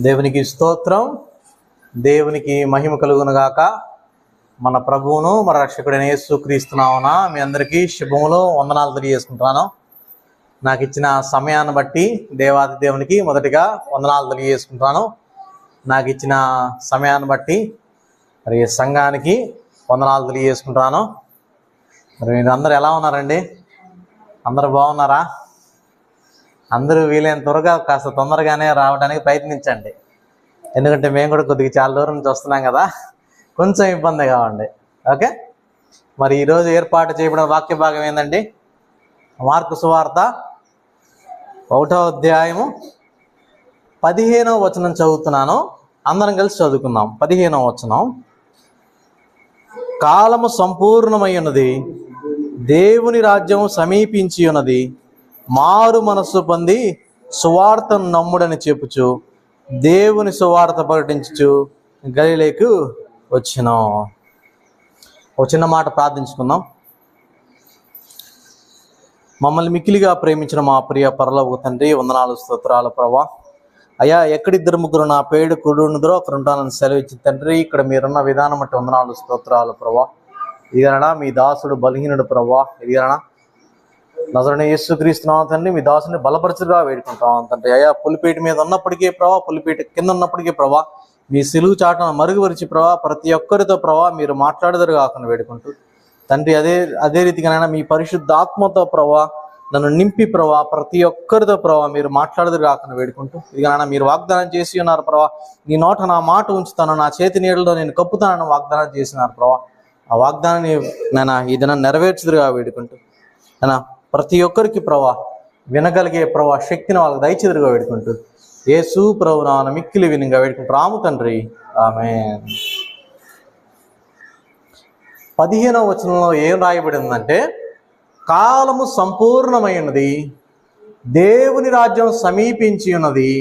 దేవునికి స్తోత్రం, దేవునికి మహిమ కలుగునుగాక. మన ప్రభువును మన రక్షకుడైన యేసుక్రీస్తు నామమున మీ అందరికీ శుభములు, వందనాలు తెలియజేసుకుంటున్నాను. నాకు ఇచ్చిన సమయాన్ని బట్టి దేవాది దేవునికి మొదటిగా వందనాలు తెలియజేసుకుంటున్నాను. నాకు ఇచ్చిన సమయాన్ని బట్టి మరి సంఘానికి వందనాలు తెలియజేసుకుంటున్నాను. మరి మీరు అందరూ ఎలా ఉన్నారండి? అందరూ బాగున్నారా? అందరూ వీలైన త్వరగా కాస్త తొందరగానే రావడానికి ప్రయత్నించండి. ఎందుకంటే మేము కూడా కొద్దిగా చాలా దూరం నుంచి వస్తున్నాం కదా, కొంచెం ఇబ్బంది కావండి. ఓకే, మరి ఈరోజు ఏర్పాటు చేయబడిన వాక్య భాగం ఏంటండి? మార్కు సువార్త 1వ అధ్యాయము 15వ వచనం చదువుతున్నాను. అందరం కలిసి చదువుకుందాం. 15వ వచనం. కాలము సంపూర్ణమై ఉన్నది, దేవుని రాజ్యము సమీపించి ఉన్నది, మారు మనస్సు పొంది సువార్తను నమ్ముడని చెప్పుచు దేవుని సువార్త ప్రకటించుచు గలిలేకు వచ్చినాం. ఒక చిన్న మాట ప్రార్థించుకుందాం. మమ్మల్ని మిక్కిలిగా ప్రేమించిన మా ప్రియ పరలోక తండ్రి, వందనాలు స్తోత్రాలు ప్రభా. అయ్యా, ఎక్కడిద్దరు ముగ్గురు నా పేడు కుడుందరో అక్కడ ఉంటానని సెలవిచ్చి తండ్రి, ఇక్కడ మీరున్న విధానం బట్టి వందనాలు స్తోత్రాలు ప్రభా. ఇదిగనా మీ దాసుడు బలహీనుడు ప్రభా. ఇదిగనా నజరుడైన యేసుక్రీస్తు నామమున తండ్రి, మీ దాసుని బలపరచుగా వేడుకుంటాం తండ్రి. అయ్యా, పులిపేట మీద ఉన్నప్పటికీ ప్రభా, పులిపేట కింద ఉన్నప్పటికీ ప్రభా, మీ సిలువు చాటును మరుగుపరిచి ప్రభా, ప్రతి ఒక్కరితో ప్రభా మీరు మాట్లాడదరు కాకుండా వేడుకుంటూ తండ్రి, అదే రీతిగానైనా మీ పరిశుద్ధ ఆత్మతో ప్రభా నన్ను నింపి ప్రభా, ప్రతి ఒక్కరితో ప్రభా మీరు మాట్లాడదరు కాకుండా వేడుకుంటూ ఇదిగైనా మీరు వాగ్దానం చేసి ఉన్నారు ప్రభా, నీ నోట నా మాట ఉంచుతాను, నా చేతి నీళ్ళలో నేను కప్పుతానని వాగ్దానం చేసినారు ప్రభా. ఆ వాగ్దానాన్ని నేను ఈ దినం నెరవేర్చుదురుగా వేడుకుంటూ అయినా ప్రతి ఒక్కరికి ప్రభా వినగలిగే ప్రభా శక్తిని వాళ్ళకి దయచేదురుగా వేడుకుంటూ యేసు ప్రభు నామమున మిక్కిలి వినంగా వేడుకుంటూ రాము తండ్రి, ఆమేన్. 15వ వచనంలో ఏం రాయబడి ఉందంటే, కాలము సంపూర్ణమైనది, దేవుని రాజ్యం సమీపించి ఉన్నది,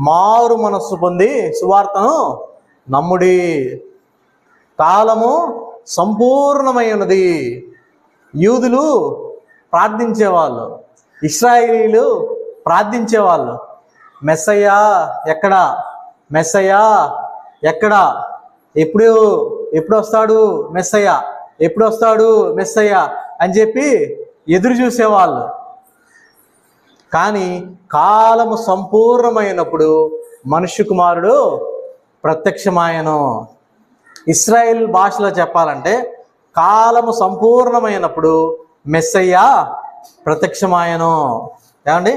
మారు మనస్సు పొంది సువార్తను నమ్ముడి. కాలము సంపూర్ణమై ఉన్నది. యూదులు ప్రార్థించేవాళ్ళు, ఇశ్రాయేలీలు ప్రార్థించేవాళ్ళు, మెస్సయ్యా ఎక్కడా, మెస్సయ్యా ఎక్కడా, ఎప్పుడు వస్తాడు మెస్సయ్య, ఎప్పుడు వస్తాడు మెస్సయ్య అని చెప్పి ఎదురు చూసేవాళ్ళు. కానీ కాలము సంపూర్ణమైనప్పుడు మనుష్య కుమారుడు ప్రత్యక్షమాయను. ఇశ్రాయేల్ భాషలో చెప్పాలంటే కాలము సంపూర్ణమైనప్పుడు మెస్సయ్య ప్రత్యక్షమాయను. ఏమండి?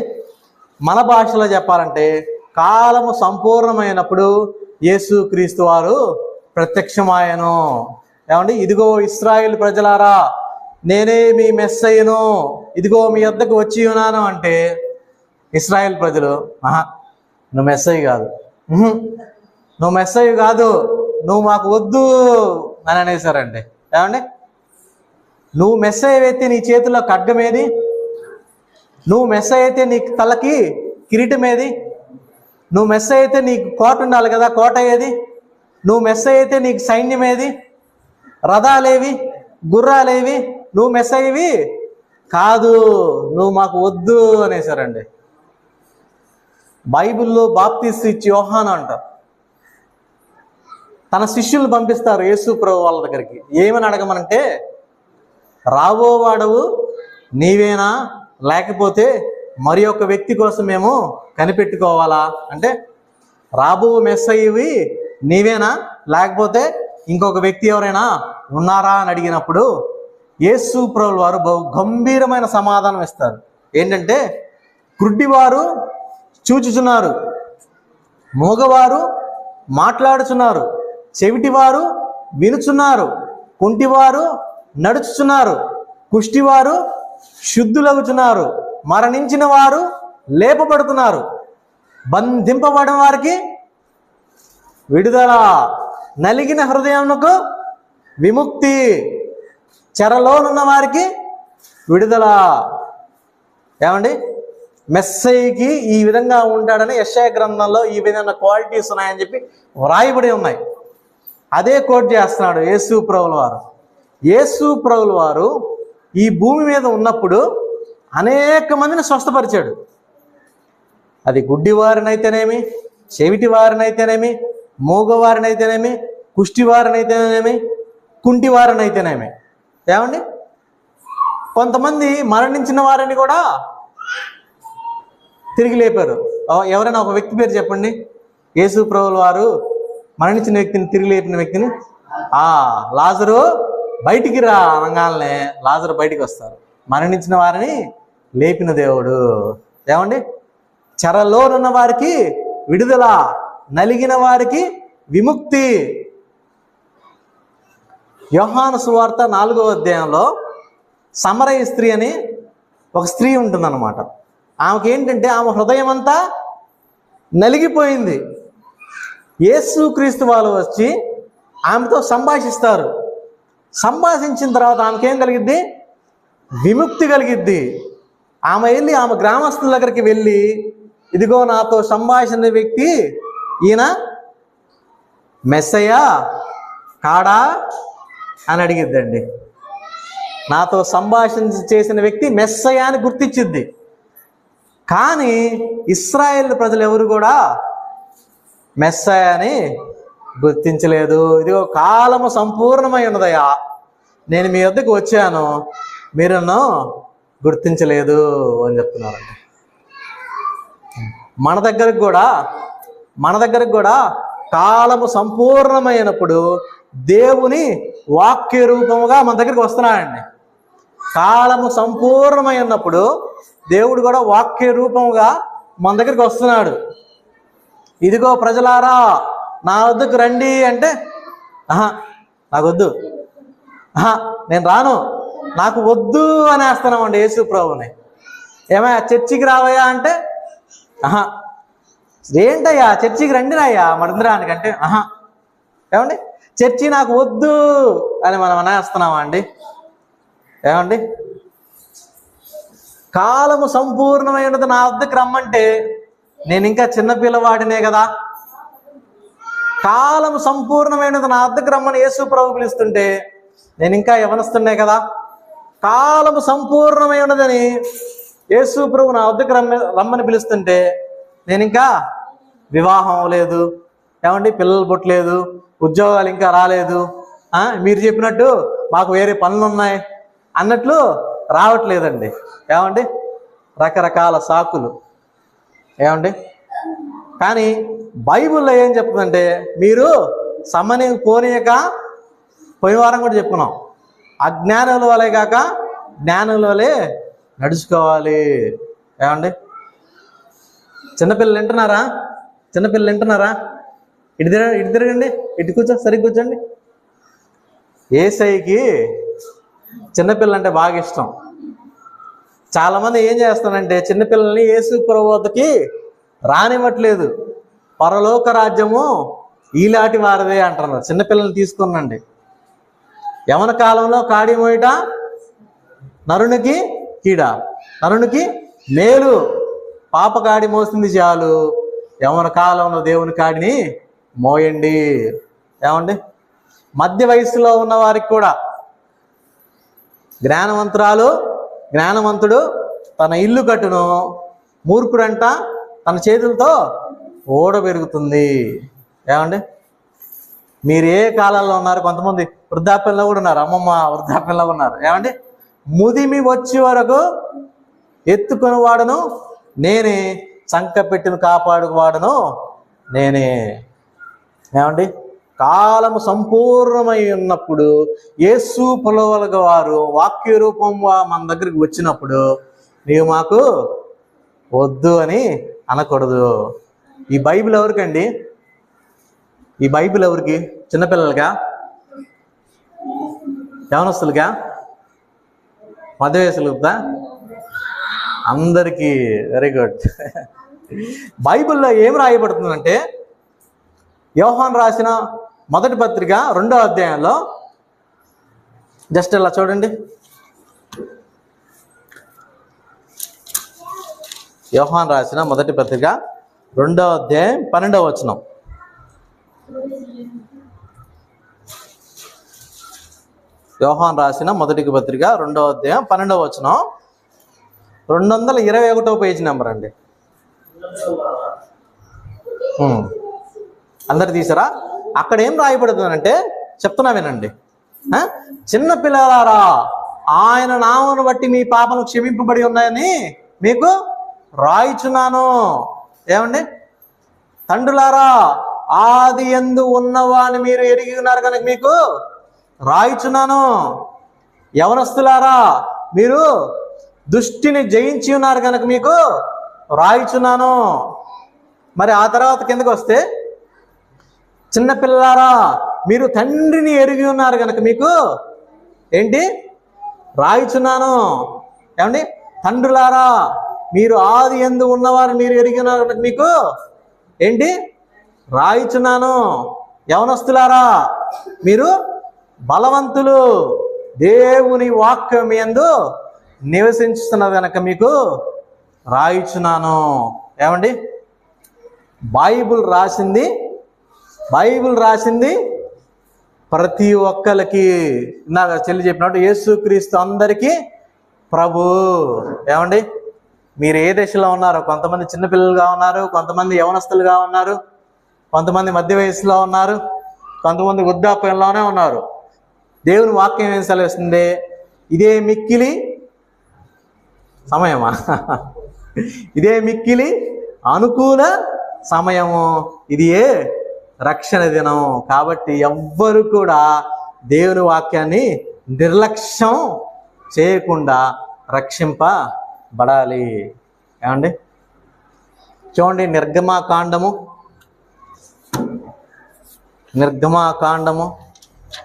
మన భాషలో చెప్పాలంటే కాలము సంపూర్ణమైనప్పుడు యేసుక్రీస్తు వారు ప్రత్యక్షమాయను. ఏమండి? ఇదిగో ఇశ్రాయేల్ ప్రజలారా, నేనే మీ మెస్సయ్యను, ఇదిగో మీ వద్దకు వచ్చి ఉన్నాను అంటే ఇశ్రాయేల్ ప్రజలు, నువ్వు మెస్సయ్య కాదు, నువ్వు మెస్సయ్య కాదు, నువ్వు మాకు వద్దు అని అనేసారండి. ఏమండి? నువ్వు మెస్సయ్య అయితే నీ చేతిలో ఖడ్గమేది? నువ్వు మెస్సయ్య అయితే నీ తలకి కిరీటం ఏది? నువ్వు మెస్సయ్య అయితే నీకు కోట ఉండాలి కదా, కోట ఏది? నువ్వు మెస్సయ్య అయితే నీకు సైన్యం ఏది? రథాలేవి, గుర్రాలేవి? నువ్వు మెస్సయ్యవి కాదు, నువ్వు మాకు వద్దు అనేసారండి. బైబిల్లో బాప్తీసు ఇచ్చి యోహాను అంటారు, తన శిష్యులు పంపిస్తారు యేసు ప్రభు వాళ్ళ దగ్గరికి. ఏమని అడగమనంటే, రాబోవాడవు నీవేనా, లేకపోతే మరి ఒక వ్యక్తి కోసం మేము కనిపెట్టుకోవాలా అంటే, రాబో మెస్సయ్యవి నీవేనా, లేకపోతే ఇంకొక వ్యక్తి ఎవరైనా ఉన్నారా అని అడిగినప్పుడు యేసు ప్రభువు వారు బహు గంభీరమైన సమాధానం ఇస్తారు. ఏంటంటే, గుడ్డివారు చూచుచున్నారు, మూగవారు మాట్లాడుచున్నారు, చెవిటివారు వినుచున్నారు, కుంటివారు నడుచుచున్నారు, కుష్టివారు శుద్ధులగుచున్నారు, మరణించిన వారు లేపబడుతున్నారు, బంధింపబడిన వారికి విడుదల, నలిగిన హృదయమునకు విముక్తి, చెరలోనున్న వారికి విడుదల. ఏమండి? మెస్సయ్యకి ఈ విధంగా ఉంటాడని యెషయా గ్రంథంలో ఈ విధమైన క్వాలిటీస్ ఉన్నాయని చెప్పి వ్రాయబడి ఉన్నాయి. అదే కోట్ చేస్తున్నాడు యేసు ప్రభువుల వారు. యేసు ప్రభువుల వారు ఈ భూమి మీద ఉన్నప్పుడు అనేక మందిని స్వస్థపరిచాడు. అది గుడ్డివారినైతేనేమి, చెవిటి వారినైతేనేమి, మూగవారినైతేనేమి, కుష్టి వారినైతేనేమి, కుంటి వారినైతేనేమి. ఏమండి, కొంతమంది మరణించిన వారిని కూడా తిరిగి లేపారు. ఎవరైనా ఒక వ్యక్తి పేరు చెప్పండి, యేసు ప్రభువుల వారు మరణించిన వ్యక్తిని తిరిగి లేపిన వ్యక్తిని. లాజరు బయటికి రా అనగానే లాజరు బయటికి వస్తారు. మరణించిన వారిని లేపిన దేవుడు. ఏమండి, చెరలోనున్న వారికి విడుదల, నలిగిన వారికి విముక్తి. యోహాను సువార్త 4వ అధ్యాయంలో సమరయ స్త్రీ అని ఒక స్త్రీ ఉంటుందన్నమాట. ఆమెకి ఏంటంటే ఆమె హృదయం అంతా నలిగిపోయింది. యేసుక్రీస్తు వాళ్ళు వచ్చి ఆమెతో సంభాషిస్తారు. సంభాషించిన తర్వాత ఆమెకేం కలిగిద్ది? విముక్తి కలిగిద్ది. ఆమె వెళ్ళి ఆమె గ్రామస్తుల దగ్గరికి వెళ్ళి, ఇదిగో నాతో సంభాషణ వ్యక్తి ఈయన మెస్సయ్య కాడా అని అడిగిద్దండి. నాతో సంభాషణ చేసిన వ్యక్తి మెస్సయ్య అని గుర్తించిద్ది. కానీ ఇశ్రాయేలు ప్రజలు ఎవరు కూడా మెస్సయ్య అని గుర్తించలేదు. ఇదిగో కాలము సంపూర్ణమై ఉన్నదయ్యా, నేను మీ వద్దకు వచ్చాను, మీరు నన్ను గుర్తించలేదు అని చెప్తున్నారండి. మన దగ్గరకు కూడా కాలము సంపూర్ణమైనప్పుడు దేవుని వాక్య రూపముగా మన దగ్గరికి వస్తున్నాడండి. కాలము సంపూర్ణమైనప్పుడు దేవుడు కూడా వాక్య రూపముగా మన దగ్గరికి వస్తున్నాడు. ఇదిగో ప్రజలారా నా వద్దకు రండి అంటే, నాకు వద్దు, నేను రాను, నాకు వద్దు అనేస్తున్నామండి యేసు ప్రభుని. ఏమయ్యా చర్చికి రావయ్యా అంటే, ఏంటయ్యా చర్చికి రండి రాయ్యా మందిరానికంటే, ఏమండి చర్చి నాకు వద్దు అని మనం అనేస్తున్నామా అండి? ఏమండి, కాలము సంపూర్ణమైనది నా వద్దకు రమ్మంటే నేను ఇంకా చిన్నపిల్లవాడినే కదా. కాలము సంపూర్ణమైనది నా వద్దకు రమ్మని యేసు ప్రభు పిలుస్తుంటే నేను ఇంకా యవనస్తున్నే కదా. కాలము సంపూర్ణమైనదని యేసు ప్రభు నా వద్దకు రమ్మని పిలుస్తుంటే నేను ఇంకా వివాహం అవ్వలేదు, ఏమండి పిల్లలు పుట్టలేదు, ఉద్యోగాలు ఇంకా రాలేదు, మీరు చెప్పినట్టు మాకు వేరే పనులు ఉన్నాయి అన్నట్లు రావట్లేదండి. ఏమండి రకరకాల సాకులు. ఏమండి కానీ బైబిల్లో ఏం చెప్తుందంటే, మీరు సమ్మని పోనీయక, పోయిన వారం కూడా చెప్పుకున్నాం, అజ్ఞానుల వలె కాక జ్ఞానుల వలె నడుచుకోవాలి. ఏమండి చిన్నపిల్లలు వింటున్నారా? ఇటు తిరగండి, ఇటు కూర్చో, సరిగ్గా కూర్చోండి. యేసయ్యకి చిన్నపిల్లలు అంటే బాగా ఇష్టం. చాలామంది ఏం చేస్తారంటే చిన్నపిల్లల్ని యేసు ప్రభు వద్దకి రానివ్వట్లేదు. పరలోక రాజ్యము ఈలాంటి వారిదే అంటున్నారు. చిన్నపిల్లల్ని తీసుకున్నాండి. యవన కాలంలో కాడి మోయట నరునికి కీడ, నరునికి మేలు. పాప కాడి మోసింది చాలు, యవన కాలంలో దేవుని కాడిని మోయండి. ఏమండి మధ్య వయసులో ఉన్న వారికి కూడా జ్ఞానవంతుడు తన ఇల్లు కట్టును, మూర్ఖుడంట తన చేతులతో ఓడ పెరుగుతుంది. ఏమండి మీరు ఏ కాలాల్లో ఉన్నారు? కొంతమంది వృద్ధాప్యంలో కూడా ఉన్నారు, అమ్మమ్మ వృద్ధాప్యంలో ఉన్నారు. ఏమండి ముదిమి వచ్చే వరకు ఎత్తుకొని వాడను నేనే, చంక పెట్టిన కాపాడువాడను నేనే. ఏమండి కాలము సంపూర్ణమై ఉన్నప్పుడు యేసు పొలవలుగా వారు వాక్య రూపంగా మన దగ్గరికి వచ్చినప్పుడు నీవు మాకు వద్దు అని అనకూడదు. ఈ బైబిల్ ఎవరికండి? ఈ బైబిల్ ఎవరికి? చిన్నపిల్లలుగా, యవనస్తులుగా, మధ్య వయసులుగా, అందరికీ. Very good. బైబిల్లో ఏం రాయబడుతుందంటే, యోహాను రాసిన మొదటి పత్రిక 2వ అధ్యాయంలో జస్ట్ ఇలా చూడండి. యోహాను రాసిన మొదటి పత్రిక 2వ అధ్యాయం 12వ వచనం. యోహాను రాసిన మొదటి పత్రిక 2వ అధ్యాయం 12వ వచనం, 221వ పేజీ నెంబర్ అండి. అందరు తీసారా? అక్కడ ఏం రాయబడుతుందంటే చెప్తున్నా వినండి. చిన్న పిల్లలారా, ఆయన నామమును బట్టి మీ పాపలు క్షమింపబడి ఉన్నాయని మీకు రాయిచున్నాను. ఏమండి? తండ్రులారా, ఆది యందు ఉన్నవాని మీరు ఎరిగి ఉన్నారు కనుక మీకు రాయిచున్నాను. యవనస్తులారా, మీరు దుష్టిని జయించి ఉన్నారు కనుక మీకు రాయిచున్నాను. మరి ఆ తర్వాత కిందకు వస్తే, చిన్నపిల్లలారా, మీరు తండ్రిని ఎరిగి ఉన్నారు కనుక మీకు ఏంటి రాయిచున్నాను. ఏమండి? తండ్రులారా, మీరు ఆది యందు ఉన్నవారు మీరు ఎరిగి ఉన్నారు కనుక మీకు ఏంటి రాయిచున్నాను. యవనస్తులారా, మీరు బలవంతులు, దేవుని వాక్యం యందు నివసించుతున్నది కనుక మీకు రాయిచున్నాను. ఏమండి? బైబిల్ రాసింది ప్రతి ఒక్కరికి, ఇందాక చెల్లి చెప్పినట్టు యేసుక్రీస్తు అందరికీ ప్రభు. ఏమండి? మీరు ఏ దశలో ఉన్నారో, కొంతమంది చిన్నపిల్లలుగా ఉన్నారు, కొంతమంది యవనస్తులుగా ఉన్నారు, కొంతమంది మధ్య వయసులో ఉన్నారు, కొంతమంది వృద్ధాప్యంలోనే ఉన్నారు. దేవుని వాక్యం ఏం సెలవిస్తుంది? ఇదే మిక్కిలి సమయమా? ఇదే మిక్కిలి అనుకూల సమయము, ఇది ఏ రక్షణ దినం. కాబట్టి ఎవ్వరు కూడా దేవుని వాక్యాన్ని నిర్లక్ష్యం చేయకుండా రక్షింపబడాలి. ఏమండి? చూడండి, నిర్గమాకాండము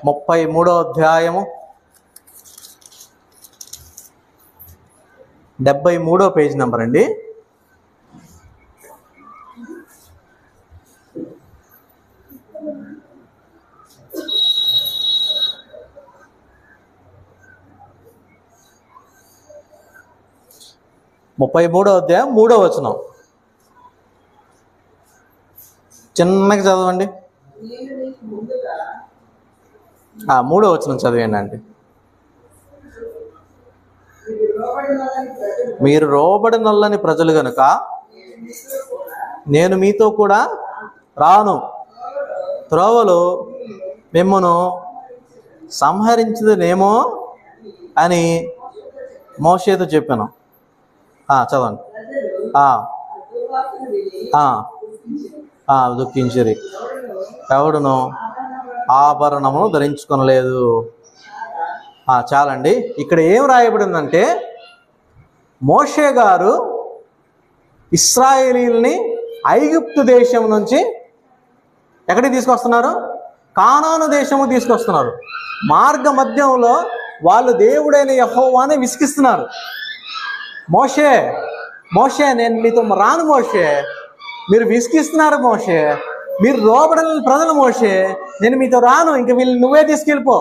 33వ అధ్యాయము 73వ పేజ్ నెంబర్ అండి. ముప్పై 33వ అధ్యాయం 3వ వచనం చిన్నగా చదవండి. 3వ వచనం చదివండి అండి. మీరు రోబడి నల్లని ప్రజలు గనుక నేను మీతో కూడా రాను, త్రోవలో మిమ్మను సంహరించదనేమో అని మోషేతో చెప్పాను. చదవండి. దుఃఖించిరి, ఎవడును ఆభరణమును ధరించుకొనలేదు. చాలండి. ఇక్కడ ఏం రాయబడిందంటే, మోషే గారు ఇశ్రాయేలీల్ని ఐగుప్తు దేశం నుంచి ఎక్కడికి తీసుకొస్తున్నారు? కానాను దేశము తీసుకొస్తున్నారు. మార్గ మధ్యంలో వాళ్ళు దేవుడైన యెహోవాని విసిగిస్తున్నారు. మోషే నేను మీతో రాను, మీరు విసిగిస్తున్నారు, మీరు రోబడని ప్రజలు, నేను మీతో రాను, ఇంక వీళ్ళు నువ్వే తీసుకెళ్ళిపో,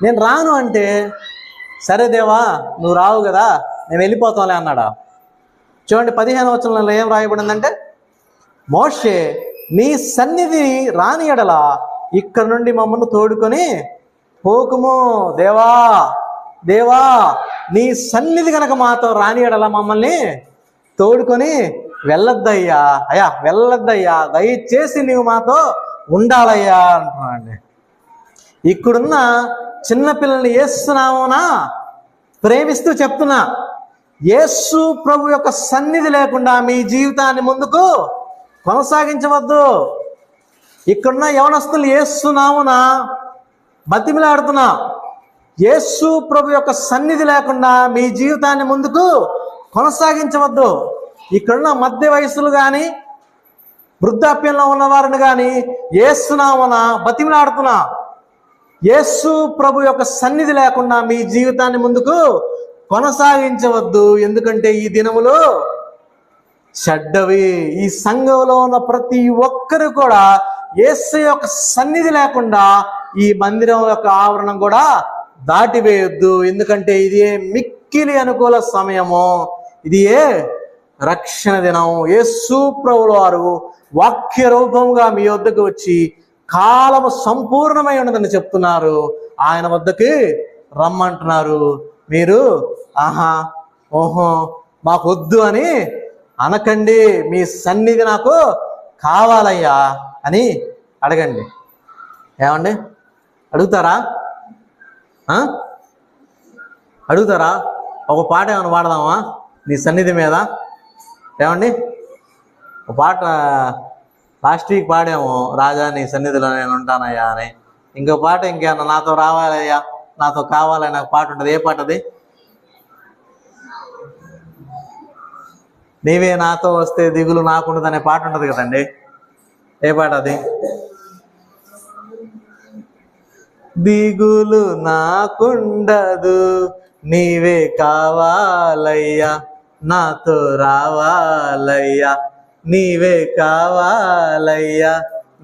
నేను రాను అంటే, సరే దేవా నువ్వు రావు కదా, నేను వెళ్ళిపోతాంలే అన్నాడా? చూడండి, 15వ వచనంలో ఏం రాయబడిందంటే, మోషే నీ సన్నిధి రాని ఎడల ఇక్కడ నుండి మమ్మల్ని తోడుకొని పోకుము. దేవా నీ సన్నిధి కనుక మాతో రాని ఎడల మమ్మల్ని తోడుకొని వెళ్ళొద్దయ్యా, వెళ్ళొద్దయ్యా, దయచేసి నీవు మాతో ఉండాలయ్యా అంటున్నాండి. ఇక్కడున్న చిన్నపిల్లల్ని యేసునామమున ప్రేమిస్తూ చెప్తున్నా, యేసు ప్రభు యొక్క సన్నిధి లేకుండా మీ జీవితాన్ని ముందుకు కొనసాగించవద్దు. ఇక్కడున్న యవనస్తులు యేసునామమున బతిమిలాడుతున్నా, యేసు ప్రభు యొక్క సన్నిధి లేకుండా మీ జీవితాన్ని ముందుకు కొనసాగించవద్దు. ఇక్కడున్న మధ్య వయసులు కానీ వృద్ధాప్యంలో ఉన్నవారిని కానీ యేసునామమున బతిమిలాడుతున్నా, యేసు ప్రభు యొక్క సన్నిధి లేకుండా మీ జీవితాన్ని ముందుకు కొనసాగించవద్దు. ఎందుకంటే ఈ దినములు చెడ్డవి. ఈ సంఘంలో ఉన్న ప్రతి ఒక్కరు కూడా యేసు యొక్క సన్నిధి లేకుండా ఈ మందిరం యొక్క ఆవరణం కూడా దాటివేయొద్దు. ఎందుకంటే ఇది మిక్కిలి అనుకూల సమయము, ఇది రక్షణ దినం. యేసు ప్రభువు వారు వాక్య రూపంగా మీ వద్దకు వచ్చి కాలము సంపూర్ణమై ఉన్నదని చెప్తున్నారు. ఆయన వద్దకి రమ్మంటున్నారు. మీరు ఓహో మాకు వద్దు అని అనకండి. మీ సన్నిధి నాకు కావాలయ్యా అని అడగండి. ఏమండి, అడుగుతారా? అడుగుతారా? ఒక పాట ఏమైనా పాడదామా నీ సన్నిధి మీద? ఏమండి, ఒక పాట లాస్ట్ వీక్ పాడాము, రాజా నీ సన్నిధిలో నేను ఉంటానయ్యా అని. ఇంకో పాట ఇంకేమన్నా నాతో రావాలయ్యా, నాతో కావాలని నాకు పాట ఉంటుంది. ఏ పాట అది? నీవే నాతో వస్తే దిగులు నాకుండదు అనే పాట ఉంటుంది కదండి. ఏ పాట అది? దిగులు నాకుండదు నీవే కావాలయ్యా, నాతో రావాలయ్యా, నీవే కావాలయ్యా,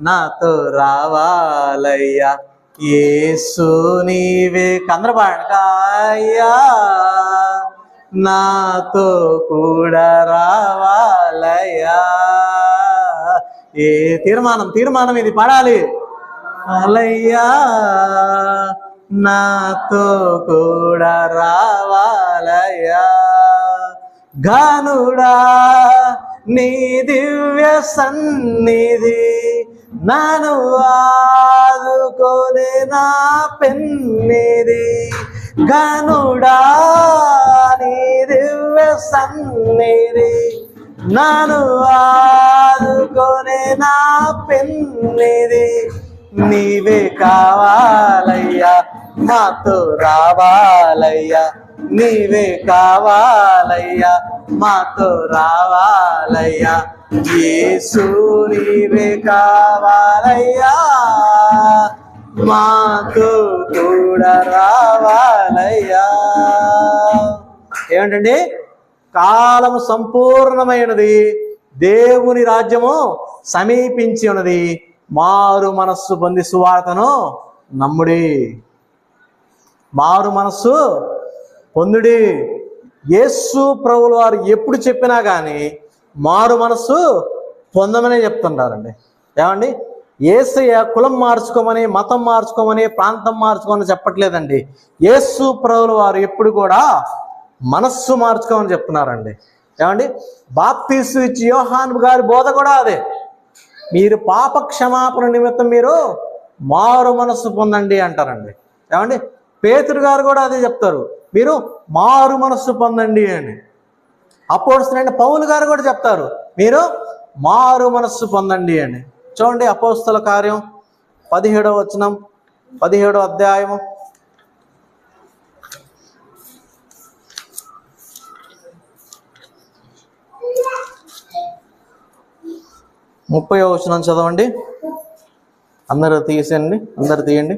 నాతో రావాలయ్యా, యేసు నీవే. కందరపాడకాయ్యా, నాతో కూడా రావాలయ్యా. ఏ తీర్మానం ఇది పాడాలి. అలయ్యా, నాతో కూడా రావాలయ్యా, ఘనుడా నీ దివ్య సన్నిధి నన్ను ఆదుకొనే నా పెన్నిది, ఘనుడా నీ దివ్య సన్నిధి నన్ను ఆదుకొనే నా పెన్నిది, నీవే కావాలయ్యా, మాతో రావాలయ్యా, నీవే కావాలయ్యా, మాతో రావాలయ్యా, యేసు నీవే కావాలయ్యా, మాతో కూడా రావాలయ్యా. ఏమిటండి? కాలము సంపూర్ణమైనది, దేవుని రాజ్యము సమీపించి ఉన్నది, మారు మనస్సు పొంది సువార్తను నమ్ముడి. మారు మనస్సు పొందుడి. యేసు ప్రభుల వారు ఎప్పుడు చెప్పినా కానీ మారు మనస్సు పొందమనే చెప్తుంటారండి. ఏమండి, యేసయ్య కులం మార్చుకోమని, మతం మార్చుకోమని, ప్రాంతం మార్చుకోమని చెప్పట్లేదండి. యేసు ప్రభుల వారు ఎప్పుడు కూడా మనస్సు మార్చుకోమని చెప్తున్నారండి. ఏమండి, బాప్తీసు ఇచ్చి యోహాను గారి బోధ కూడా అదే. మీరు పాప క్షమాపణ నిమిత్తం మీరు మారు మనస్సు పొందండి అంటారండి. ఏమండి, పేతురు గారు కూడా అదే చెప్తారు, మీరు మారు మనస్సు పొందండి అని. అపోస్తలుడైన పౌలు గారు కూడా చెప్తారు, మీరు మారు మనస్సు పొందండి అని. చూడండి, అపోస్తల కార్యం 17వ వచనం, 17వ అధ్యాయము 30వ వచనం చదవండి. అందరూ తీసేయండి, అందరు తీయండి.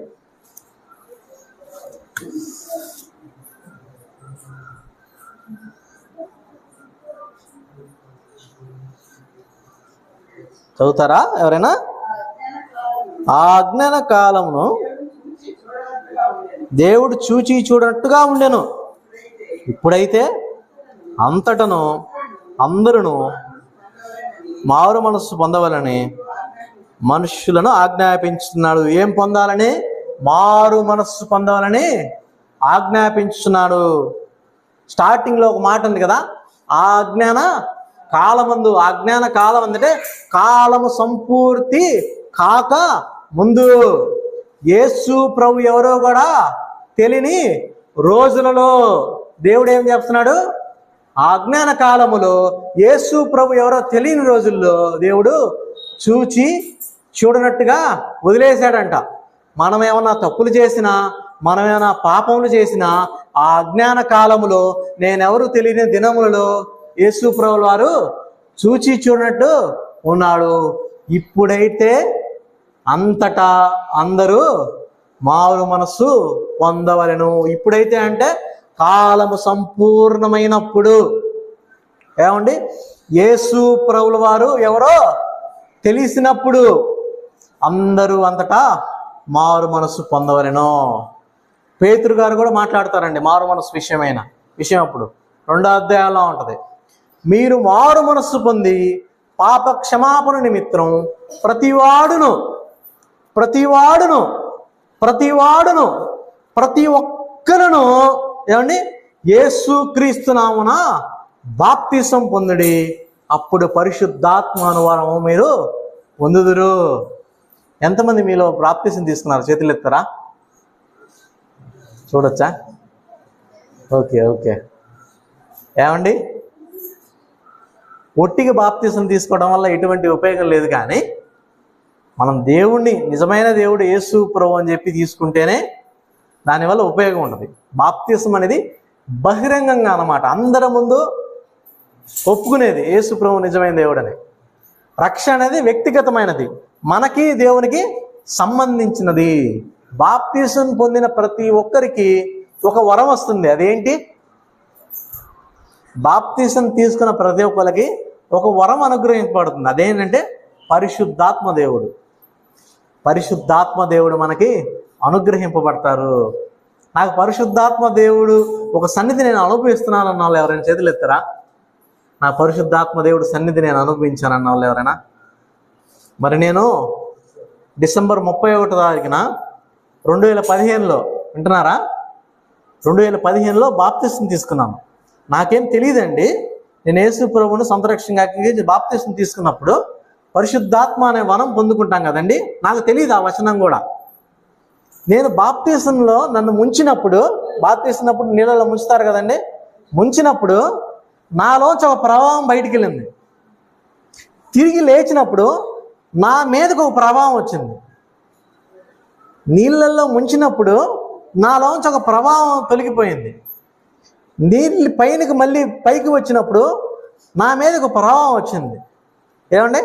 చదువుతారా ఎవరైనా? ఆ అజ్ఞాన కాలమును దేవుడు చూచి చూడనట్టుగా ఉండెను. ఇప్పుడైతే అంతటను అందరూ మారు మనస్సు పొందవాలని మనుషులను ఆజ్ఞాపించుతున్నాడు. ఏం పొందాలని? మారు మనస్సు పొందవాలని ఆజ్ఞాపించుతున్నాడు. స్టార్టింగ్లో ఒక మాట ఉంది కదా, ఆ అజ్ఞాన కాలమందు. అజ్ఞాన కాలం అంటే కాలము సంపూర్తి కాక ముందు, యేసు ప్రభు ఎవరో కూడా తెలియని రోజులలో దేవుడు ఏం చేస్తున్నాడు? ఆ అజ్ఞాన కాలములో యేసు ప్రభు ఎవరో తెలియని రోజుల్లో దేవుడు చూచి చూడనట్టుగా వదిలేశాడంట. మనం ఏమన్నా తప్పులు చేసినా, మనం ఏమైనా పాపములు చేసినా, ఆ అజ్ఞాన కాలములో నేనెవరు తెలియని దినములలో యేసు ప్రభుల వారు చూచి చూడనట్టు ఉన్నాడు. ఇప్పుడైతే అంతటా అందరూ మారు మనస్సు పొందవలెను. ఇప్పుడైతే అంటే కాలము సంపూర్ణమైనప్పుడు. ఏమండి, యేసు ప్రభుల వారు ఎవరో తెలిసినప్పుడు అందరూ అంతటా మారు మనస్సు పొందవలెను. పేతురు గారు కూడా మాట్లాడతారండి మారు మనస్సు విషయం అప్పుడు 2వ అధ్యాయంలో ఉంటుంది. మీరు మారు మనస్సు పొంది పాప క్షమాపణ నిమిత్తం ప్రతి ఒక్కరును ఏమండి యేసు క్రీస్తు నామున బాప్తిసం పొందుడి, అప్పుడు పరిశుద్ధాత్మ అనువరము మీరు పొందుదురు. ఎంతమంది మీలో బాప్తిసం తీసుకున్నారు? చేతులు ఎత్తారా? చూడొచ్చా? Okay okay. ఏమండి, ఒట్టిగా బాప్తిసం తీసుకోవడం వల్ల ఎటువంటి ఉపయోగం లేదు, కానీ మనం దేవుణ్ణి, నిజమైన దేవుడు యేసు ప్రభు అని చెప్పి తీసుకుంటేనే దానివల్ల ఉపయోగం ఉంటుంది. బాప్తిసం అనేది బహిరంగంగా అన్నమాట, అందరి ముందు ఒప్పుకునేది యేసు ప్రభు నిజమైన దేవుడు అని. రక్షణ అనేది వ్యక్తిగతమైనది, మనకి దేవునికి సంబంధించినది. బాప్తిసం పొందిన ప్రతి ఒక్కరికి ఒక వరం వస్తుంది. అదేంటి? బాప్తిసం తీసుకున్న ప్రతి ఒక్కరికి ఒక వరం అనుగ్రహించబడుతుంది. అదేంటంటే పరిశుద్ధాత్మ దేవుడు. పరిశుద్ధాత్మ దేవుడు మనకి అనుగ్రహింపబడతారు. నాకు పరిశుద్ధాత్మ దేవుడు ఒక సన్నిధి నేను అనుభవిస్తున్నాను అన్న వాళ్ళు ఎవరైనా చేతులు ఎత్తారా? నా పరిశుద్ధాత్మ దేవుడు సన్నిధి నేను అనుభవించాను అన్న వాళ్ళు ఎవరైనా? మరి నేను డిసెంబర్ 31వ తారీఖున 2015లో, వింటున్నారా, 2015లో బాప్తిసం తీసుకున్నాను. నాకేం తెలియదండి. నేను యేసు ప్రభువును సొంత రక్షణగా బాప్తిసం తీసుకున్నప్పుడు పరిశుద్ధాత్మ అనే వరం పొందుకుంటాం కదండి, నాకు తెలియదు ఆ వచనం కూడా. నేను బాప్తిసంలో నన్ను ముంచినప్పుడు, బాప్తిసినప్పుడు నీళ్ళలో ముంచుతారు కదండి, ముంచినప్పుడు నాలోంచి ఒక ప్రవాహం బయటికి వెళ్ళింది. తిరిగి లేచినప్పుడు నా మీదకు ఒక ప్రభావం వచ్చింది. నీళ్ళల్లో ముంచినప్పుడు నాలోంచి ఒక ప్రభావం తొలగిపోయింది. నీళ్ళు పైనకి మళ్ళీ పైకి వచ్చినప్పుడు నా మీదకు ఒక ప్రభావం వచ్చింది. ఏమండి,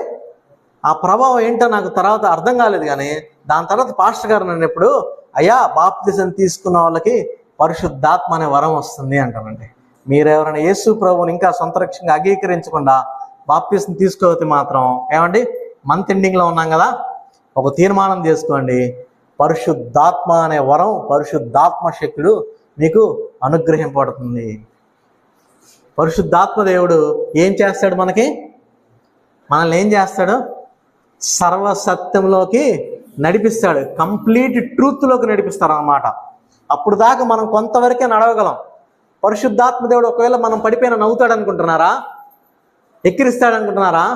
ఆ ప్రభావం ఏంటో నాకు తర్వాత అర్థం కాలేదు. కానీ దాని తర్వాత పాస్టర్ గారు నన్ను ఎప్పుడు, అయ్యా బాప్తిసం తీసుకున్న వాళ్ళకి పరిశుద్ధాత్మ అనే వరం వస్తుంది అంటానండి. మీరెవరైనా యేసు ప్రభువుని ఇంకా సొంత రక్షణగా అంగీకరించకుండా బాప్తిసం తీసుకోవతే మాత్రం, ఏమండి, మంత్ ఎండింగ్లో ఉన్నాం కదా, ఒక తీర్మానం చేసుకోండి. పరిశుద్ధాత్మ అనే వరం, పరిశుద్ధాత్మ శక్తుడు మీకు అనుగ్రహింపబడుతుంది. పరిశుద్ధాత్మ దేవుడు ఏం చేస్తాడు? మనల్ని ఏం చేస్తాడు? సర్వసత్యంలోకి నడిపిస్తాడు. కంప్లీట్ ట్రూత్లోకి నడిపిస్తాడు అన్నమాట. అప్పుడు దాకా మనం కొంతవరకే నడవగలం. పరిశుద్ధాత్మ దేవుడు ఒకవేళ మనం పడిపోయిన నవ్వుతాడు అనుకుంటున్నారా? ఎక్కిరిస్తాడు అనుకుంటున్నారా?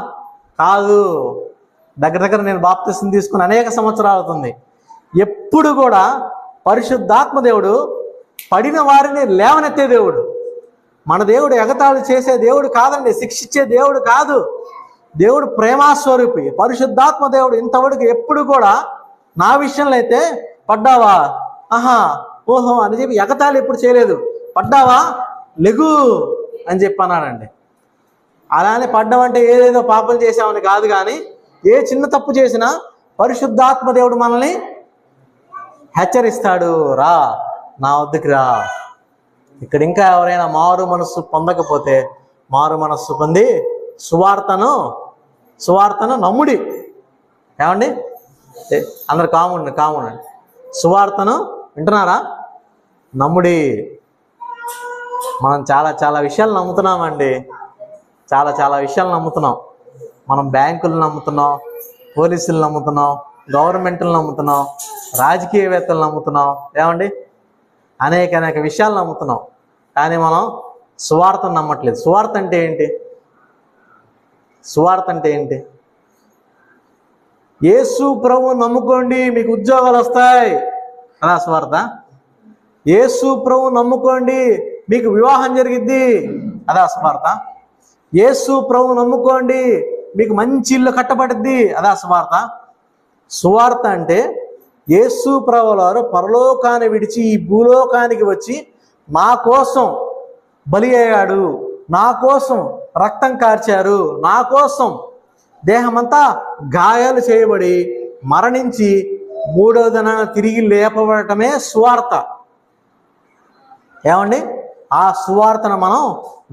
కాదు. దగ్గర నేను బాప్తిసం తీసుకుని అనేక సంవత్సరాలు అవుతుంది. ఎప్పుడు కూడా పరిశుద్ధాత్మ దేవుడు పడిన వారిని లేవనెత్తే దేవుడు. మన దేవుడు ఎగతాళి చేసే దేవుడు కాదండి, శిక్షించే దేవుడు కాదు. దేవుడు ప్రేమాస్వరూపి. పరిశుద్ధాత్మ దేవుడు ఇంతవరకు ఎప్పుడు కూడా నా విషయంలో అయితే పడ్డావా, ఆహా, ఓహో అని చెప్పి ఎగతాళి ఎప్పుడు చేయలేదు. పడ్డావా, లెగు అని చెప్పి అన్నాడండి. అలానే పడ్డామంటే ఏదేదో పాపం చేసామని కాదు, కానీ ఏ చిన్న తప్పు చేసినా పరిశుద్ధాత్మ దేవుడు మనల్ని హెచ్చరిస్తాడు. రా, నా వద్దకు రా. ఇక్కడ ఇంకా ఎవరైనా మారు మనస్సు పొందకపోతే మారు మనస్సు పొంది సువార్తను నమ్ముడి. ఏమండి, అందరు కాముండి. సువార్తను వింటున్నారా? నమ్ముడి. మనం చాలా విషయాలు నమ్ముతున్నామండి. చాలా విషయాలు నమ్ముతున్నాం. మనం బ్యాంకులు నమ్ముతున్నాం, పోలీసులు నమ్ముతున్నాం, గవర్నమెంట్లు నమ్ముతున్నాం, రాజకీయవేత్తలు నమ్ముతున్నాం. ఏమండి, అనేక విషయాలు నమ్ముతున్నాం. కానీ మనం సువార్తను నమ్మట్లేదు. సువార్త అంటే ఏంటి? యేసు ప్రభు నమ్ముకోండి, మీకు ఉద్యోగాలు వస్తాయి, అదా సువార్త. యేసు ప్రభు నమ్ముకోండి, మీకు వివాహం జరిగిద్ది, అదా సువార్త. యేసు ప్రభు నమ్ముకోండి, మీకు మంచి ఇల్లు కట్టబడిద్ది, అదా సువార్త. సువార్త అంటే యేసు ప్రభువు వారు పరలోకాన్ని విడిచి ఈ భూలోకానికి వచ్చి నా కోసం బలి అయ్యాడు, నా కోసం రక్తం కార్చారు, నా కోసం దేహమంతా గాయాలు చేయబడి మరణించి 3వ దినాన తిరిగి లేపబడటమే సువార్త. ఏమండి, ఆ సువార్తను మనం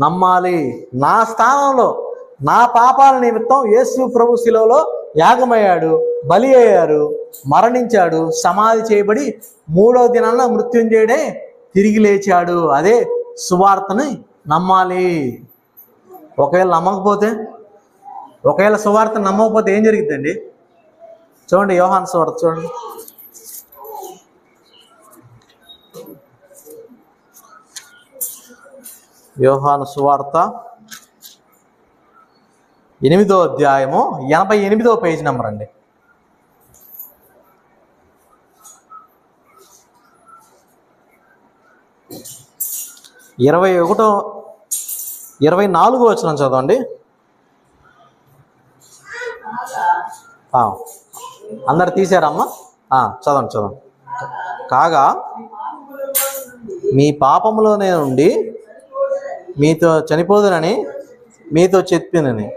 నమ్మాలి. నా స్థానంలో నా పాపాల నిమిత్తం యేసు ప్రభు శిలువలో యాగమయ్యాడు, బలి అయ్యారు, మరణించాడు, సమాధి చేయబడి 3వ దినాన మృత్యుంజయుడే తిరిగి లేచాడు. అదే సువార్తని నమ్మాలి. ఒకవేళ సువార్త నమ్మకపోతే ఏం జరిగిద్దండి? చూడండి, యోహాను సువార్త చూడండి. యోహాను సువార్త 8వ అధ్యాయము 88వ పేజీ నెంబర్ అండి. 24వ వచనం చదవండి. అందరు తీసారమ్మా? చదవండి. కాగా మీ పాపములోనే నుండి మీతో చనిపోదునని మీతో చెప్పినని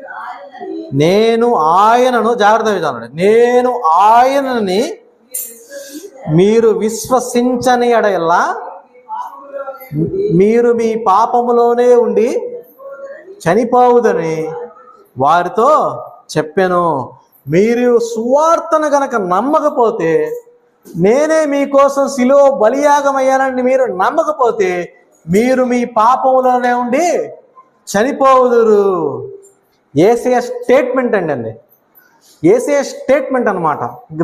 నేను ఆయనను, జాగ్రత్తగా చదవండి, నేను ఆయనని మీరు విశ్వసించని ఎడల మీరు మీ పాపములోనే ఉండి చనిపోవుదని వారితో చెప్పాను. మీరు సువార్తను గనక నమ్మకపోతే, నేనే మీకోసం శిలువ బలియాగమయ్యానని మీరు నమ్మకపోతే మీరు మీ పాపములోనే ఉండి చనిపోవుదురు. యేసయ్య స్టేట్మెంట్ అండి. యేసయ్య స్టేట్మెంట్ అన్నమాట.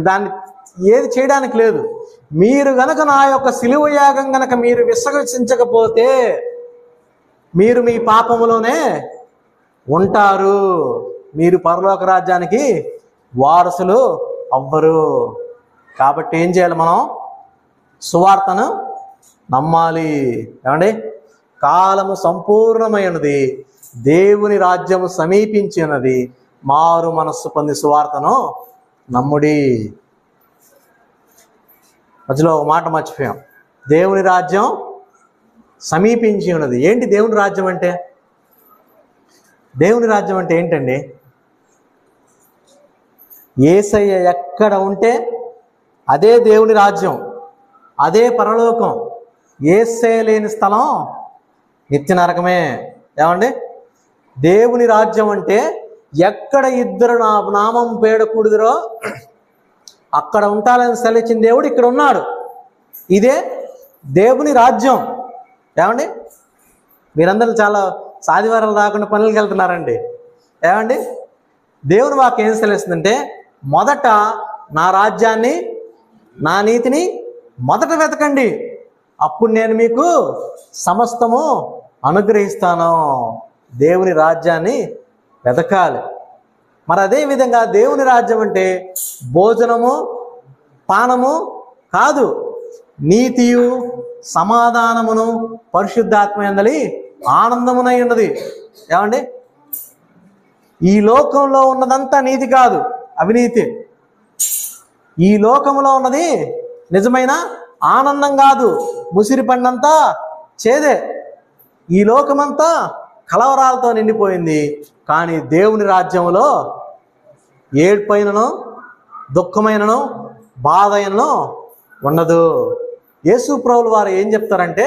దాన్ని ఏది చేయడానికి లేదు. మీరు గనక నా యొక్క శిలువ యాగం గనక మీరు విశ్వసించకపోతే మీరు మీ పాపములోనే ఉంటారు, మీరు పరలోక రాజ్యానికి వారసులు అవ్వరు. కాబట్టి ఏం చేయాలి? మనం సువార్తను నమ్మాలి. ఏమండి? కాలము సంపూర్ణమైనది, దేవుని రాజ్యము సమీపించినది, మారు మనస్సు పొంది సువార్తను నమ్ముడి. మధ్యలో ఒక మాట మర్చిపోయాం. దేవుని రాజ్యం సమీపించి ఉన్నది. ఏంటి దేవుని రాజ్యం అంటే? దేవుని రాజ్యం అంటే ఏంటండి? యేసయ్య ఎక్కడ ఉంటే అదే దేవుని రాజ్యం, అదే పరలోకం. యేసయ్య లేని స్థలం నిత్య నరకమే. ఏమండి? దేవుని రాజ్యం అంటే ఎక్కడ ఇద్దరు నా నామం పేడకూడదురో అక్కడ ఉంటాలని సెలవిచ్చిన దేవుడు ఇక్కడ ఉన్నాడు. ఇదే దేవుని రాజ్యం. ఏమండి? మీరందరూ చాలా ఆదివారాలు రాకుండా పనులకు వెళ్తున్నారండి. ఏమండి? దేవుని వాక్యం ఏం సెలవిస్తుందంటే, మొదట నా రాజ్యాన్ని, నా నీతిని మొదట వెతకండి, అప్పుడు నేను మీకు సమస్తము అనుగ్రహిస్తాను. దేవుని రాజ్యాన్ని వెతకాలి. మరి అదేవిధంగా దేవుని రాజ్యం అంటే భోజనము పానము కాదు, నీతియు సమాధానమును పరిశుద్ధాత్మ యందలి ఆనందమునై ఉన్నది. ఏమండి? ఈ లోకంలో ఉన్నదంతా నీతి కాదు, అవినీతి. ఈ లోకంలో ఉన్నది నిజమైన ఆనందం కాదు, ముసిరి పండంతా చేదే. ఈ లోకమంతా కలవరాలతో నిండిపోయింది. కానీ దేవుని రాజ్యంలో ఏడ్పైనను దుఃఖమైనను బాధ అయినను ఉండదు. యేసు ప్రభువుల వారు ఏం చెప్తారంటే,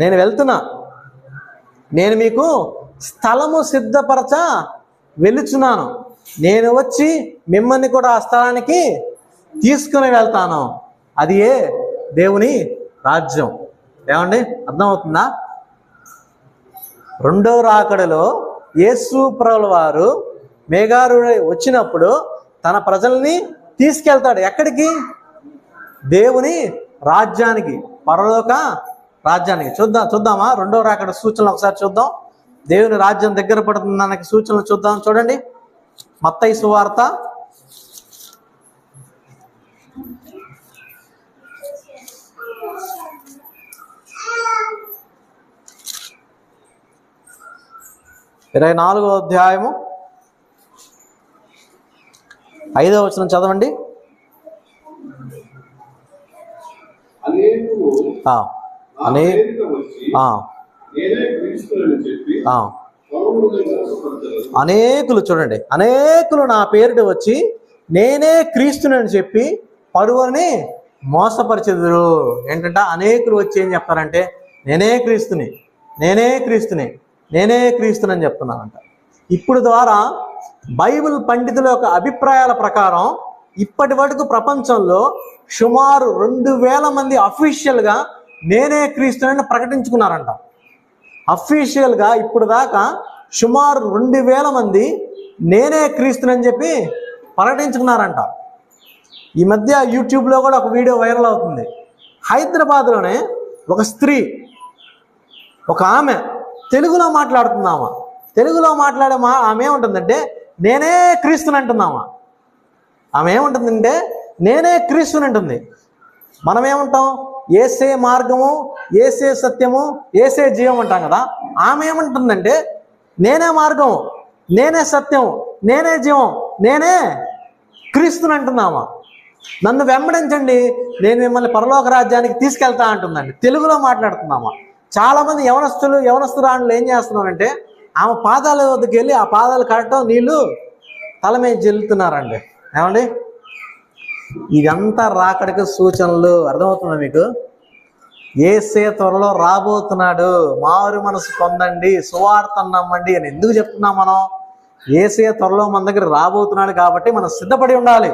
నేను వెళ్తున్నా, నేను మీకు స్థలము సిద్ధపరచ వెళ్ళుచున్నాను, నేను వచ్చి మిమ్మల్ని కూడా ఆ స్థలానికి తీసుకుని వెళ్తాను. అది ఏ దేవుని రాజ్యం. ఏమండి? అర్థమవుతుందా? రెండవ రాకడలో యేసు ప్రభువుల వారు మేఘారూఢుడై వచ్చినప్పుడు తన ప్రజల్ని తీసుకెళ్తాడు. ఎక్కడికి? దేవుని రాజ్యానికి, పరలోక రాజ్యానికి. చూద్దామా రెండవ రాకడ సూచనలు ఒకసారి చూద్దాం. దేవుని రాజ్యం దగ్గర పడుతుందానికి సూచనలు చూద్దాం. చూడండి, మత్తయి సువార్త 24వ అధ్యాయము 5వ వచనం చదవండి. అనేకులు, చూడండి, అనేకులు నా పేరిట వచ్చి నేనే క్రీస్తునని చెప్పి పరువుని మోసపరిచెదరు. ఏంటంటే అనేకులు వచ్చి ఏం చెప్తారంటే, నేనే క్రీస్తుని, నేనే క్రీస్తుని, నేనే క్రీస్తునని చెప్తున్నానంట. ఇప్పుడు ద్వారా బైబిల్ పండితుల యొక్క అభిప్రాయాల ప్రకారం ఇప్పటి వరకు ప్రపంచంలో సుమారు 2000 మంది అఫీషియల్గా నేనే క్రీస్తునని ప్రకటించుకున్నారంట. అఫీషియల్గా ఇప్పుడు దాకా సుమారు 2000 మంది నేనే క్రీస్తునని చెప్పి ప్రకటించుకున్నారంట. ఈ మధ్య యూట్యూబ్లో కూడా ఒక వీడియో వైరల్ అవుతుంది. హైదరాబాద్లోనే ఒక స్త్రీ, ఒక ఆమె తెలుగులో మాట్లాడుతుందామా, తెలుగులో మాట్లాడే ఆమె ఏముంటుందంటే నేనే క్రీస్తుని అంటుందామా. ఆమె ఏముంటుందంటే నేనే క్రీస్తుని అంటుంది. మనం ఏమంటాం? ఏసే మార్గము, ఏసే సత్యము, ఏసే జీవం అంటాం కదా. ఆమె ఏమంటుందంటే నేనే మార్గం, నేనే సత్యం, నేనే జీవం, నేనే క్రీస్తుని అంటున్నామా. నన్ను వెంబడించండి, నేను మిమ్మల్ని పరలోక రాజ్యానికి తీసుకెళ్తా అంటుందండి. తెలుగులో మాట్లాడుతున్నామా. చాలామంది యవనస్తురాళ్ళు ఏం చేస్తున్నారంటే ఆమె పాదాల వద్దకు వెళ్ళి ఆ పాదాలు కట్టడం, నీళ్ళు తల మీద జల్లుతున్నారండి. ఏమండి, ఇదంతా రాకడికి సూచనలు. అర్థమవుతుందా మీకు? యేసే త్వరలో రాబోతున్నాడు, మారు మనసు పొందండి, సువార్త నమ్మండి అని ఎందుకు చెప్తున్నాం మనం? యేసే త్వరలో మన దగ్గర రాబోతున్నాడు కాబట్టి మనం సిద్ధపడి ఉండాలి.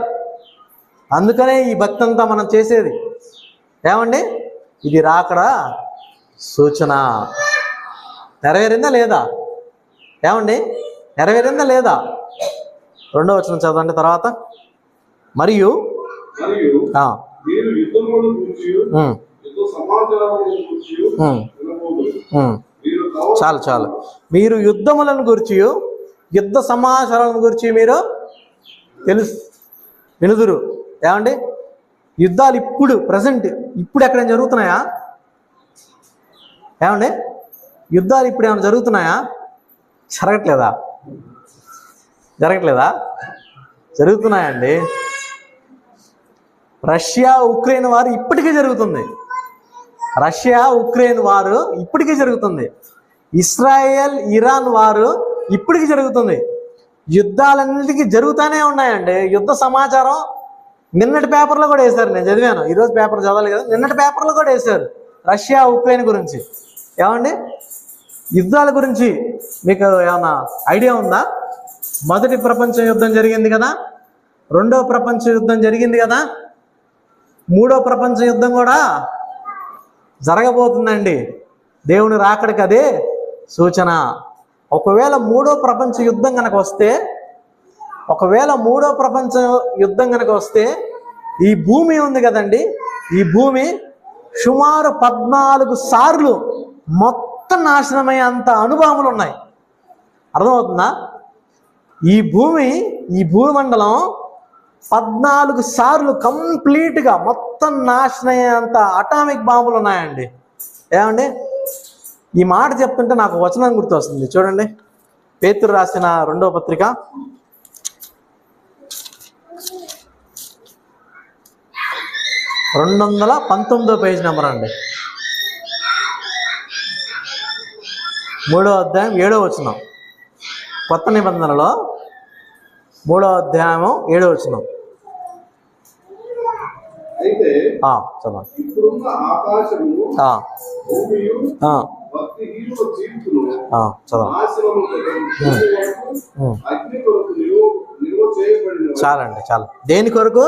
అందుకనే ఈ భక్తి అంతా మనం చేసేది. ఏమండి, ఇది రాకడ సూచన. నెరవేరిందా లేదా? ఏమండి, నెరవేరిందా లేదా? 2వ వచనం చదవండి తర్వాత. మరియు చాలు మీరు యుద్ధములను గురించి, యుద్ధ సమాచారాలను గురించి మీరు వినుదురు. ఏమండి, యుద్ధాలు ఇప్పుడు ప్రజెంట్ ఇప్పుడు ఎక్కడైనా జరుగుతున్నాయా? ఏమండి, యుద్ధాలు ఇప్పుడు ఏమైనా జరుగుతున్నాయా? జరగట్లేదా? జరుగుతున్నాయండి. రష్యా ఉక్రెయిన్ వారు ఇప్పటికీ జరుగుతుంది. ఇస్రాయేల్ ఇరాన్ వారు ఇప్పటికీ జరుగుతుంది. యుద్ధాలన్నిటికీ జరుగుతూనే ఉన్నాయండి. యుద్ధ సమాచారం నిన్నటి పేపర్లో కూడా వేశారు. నేను చదివాను, ఈరోజు పేపర్ చదవాలి కదా, నిన్నటి పేపర్లో కూడా వేశారు రష్యా ఉక్రెయిన్ గురించి. ఏమండి, యుద్ధాల గురించి మీకు ఏమన్నా ఐడియా ఉందా? మొదటి ప్రపంచ యుద్ధం జరిగింది కదా, 2వ ప్రపంచ యుద్ధం జరిగింది కదా, 3వ ప్రపంచ యుద్ధం కూడా జరగబోతుందండి. దేవుని రాకడికి అదే సూచన. ఒకవేళ 3వ ప్రపంచ యుద్ధం కనుక వస్తే ఈ భూమి ఉంది కదండి, ఈ భూమి సుమారు 14 సార్లు మొత్తం నాశనమయ్యే అంత అనుభవములు ఉన్నాయి. అర్థమవుతుందా? ఈ భూమండలం 14 సార్లు కంప్లీట్గా మొత్తం నాశనమయ్యేంత అటామిక్ బాంబులు ఉన్నాయండి. ఏమండి, ఈ మాట చెప్తుంటే నాకు వచనం గుర్తొస్తుంది. చూడండి, పేతురు రాసిన 2వ పత్రిక 219వ పేజ్ నెంబర్ అండి, 3వ అధ్యాయం 7వ వచనం. కొత్త నిబంధనలో 3వ అధ్యాయం 7వ వచనం. చాలండి, చాలు. దేని కొరకు?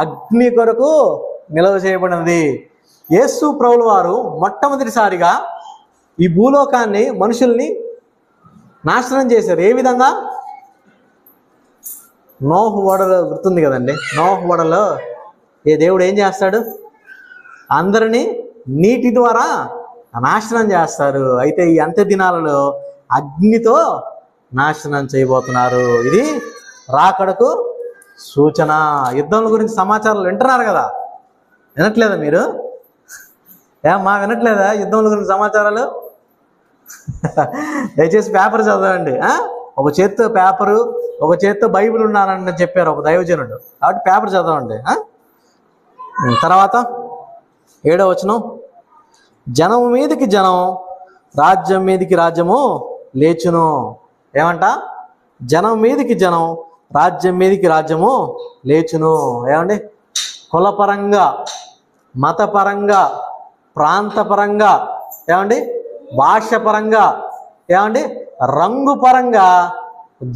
అగ్ని కొరకు నిల్వ చేయబడినది. యేసు ప్రభుల వారు మొట్టమొదటిసారిగా ఈ భూలోకాన్ని, మనుషుల్ని నాశనం చేశారు. ఏ విధంగా? నోహు ఓడలో గుర్తుంది కదండి. నోహు ఓడలో దేవుడు ఏం చేస్తాడు? అందరినీ నీటి ద్వారా నాశనం చేస్తారు. అయితే ఈ అంత్య దినాలలో అగ్నితో నాశనం చేయబోతున్నారు. ఇది రాకడకు సూచన. యుద్ధం గురించి సమాచారాలు వింటున్నారు కదా, వినట్లేదా మీరు? వినట్లేదా యుద్ధం గురించి సమాచారాలు? దయచేసి పేపర్ చదవండి. ఒక చేత్తో పేపరు, ఒక చేత్తో బైబిల్ ఉన్నానని చెప్పారు ఒక దైవజనుడు, కాబట్టి పేపర్ చదవండి. తర్వాత 7వ వచనం. జనము మీదికి జనం, రాజ్యం మీదికి రాజ్యము లేచును. ఏమంట? జనం మీదికి జనం, రాజ్యం మీదికి రాజ్యము లేచును. ఏమండి, కులపరంగా, మతపరంగా, ప్రాంతపరంగా, ఏమండి, భాషపరంగా, ఏమండి, రంగు పరంగా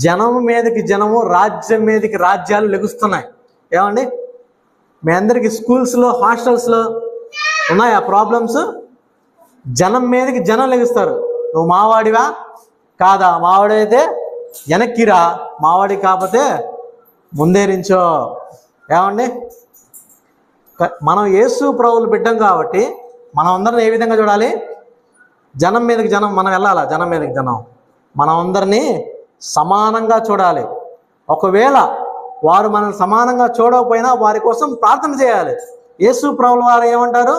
జనం మీదకి జనము, రాజ్యం మీదకి రాజ్యాలు లెగుస్తున్నాయి. ఏమండి, మీ అందరికీ స్కూల్స్లో, హాస్టల్స్లో ఉన్నాయా ప్రాబ్లమ్స్? జనం మీదకి జనం లెగుస్తారు. నువ్వు మావాడివా కాదా? మావాడైతే వెనక్కిరా, మావాడి కాకపోతే ముందేరించో. ఏమండి, మనం యేసు ప్రభువులు బిడ్డం కాబట్టి మనం అందరం ఏ విధంగా చూడాలి? జనం మీదకి జనం, మనం వెళ్ళాలా జనం మీదకి జనం, మనం అందరినీ సమానంగా చూడాలి. ఒకవేళ వారు మనల్ని సమానంగా చూడకపోయినా వారి కోసం ప్రార్థన చేయాలి. యేసు ప్రభువు వారు ఏమంటారు?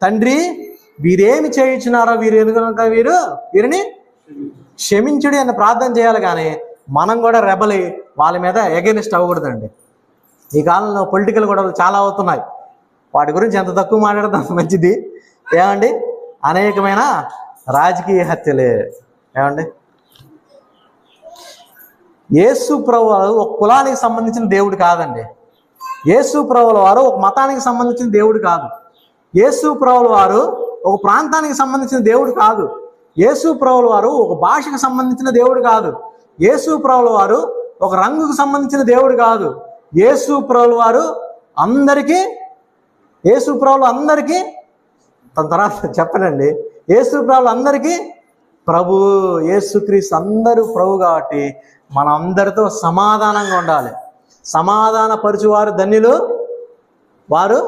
తండ్రి, వీరేమి చేయించున్నారో వీరిని క్షమించుడి అని ప్రార్థన చేయాలి. కానీ మనం కూడా రెబలి వాళ్ళ మీద ఎగెనిస్ట్ అవ్వకూడదండి. ఈ కాలంలో పొలిటికల్ గొడవలు చాలా అవుతున్నాయి. వాటి గురించి ఎంత తక్కువ మాట్లాడతాం మంచిది. ఏమండి, అనేకమైన రాజకీయ హత్యలే. ఏమండి, యేసు ప్రభువు వారు ఒక కులానికి సంబంధించిన దేవుడు కాదండి. యేసు ప్రభువుల వారు ఒక మతానికి సంబంధించిన దేవుడు కాదు. యేసు ప్రభువుల వారు ఒక ప్రాంతానికి సంబంధించిన దేవుడు కాదు. యేసు ప్రభువుల వారు ఒక భాషకు సంబంధించిన దేవుడు కాదు. యేసు ప్రభువుల వారు ఒక రంగుకు సంబంధించిన దేవుడు కాదు. యేసు ప్రభువుల వారు అందరికీ, యేసు ప్రభువులు అందరికీ, తన తర్వాత చెప్పనండి, యేసు ప్రభువులు అందరికీ ప్రభు. యేసుక్రీస్తు అందరూ ప్రభు కాబట్టి మనం అందరితో సమాధానంగా ఉండాలి. సమాధాన పరుచువారు ధన్యులు, వారు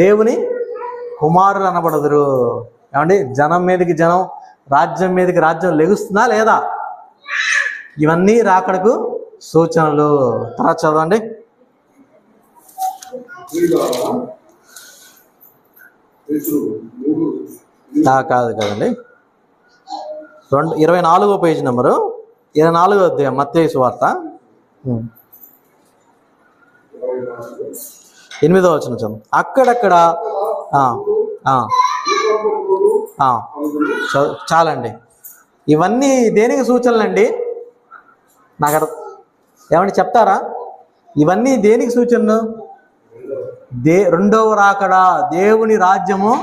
దేవుని కుమారులు అనబడదురు. ఏమండి, జనం మీదకి జనం, రాజ్యం మీదకి రాజ్యం లెగుస్తుందా లేదా? ఇవన్నీ రాకడకు సూచనలు. తర్వాత చదవండి. కాదు కదండి, 24వ పేజీ నెంబరు, 24వ అధ్యాయం మత్తయి సువార్త 8వ వచనం చదువు. అక్కడక్కడ చాలండి. ఇవన్నీ దేనికి సూచనలండి? నాకు ఏమంటే చెప్తారా? ఇవన్నీ దేనికి సూచనలు? రెండవ రాకడ, దేవుని రాజ్యము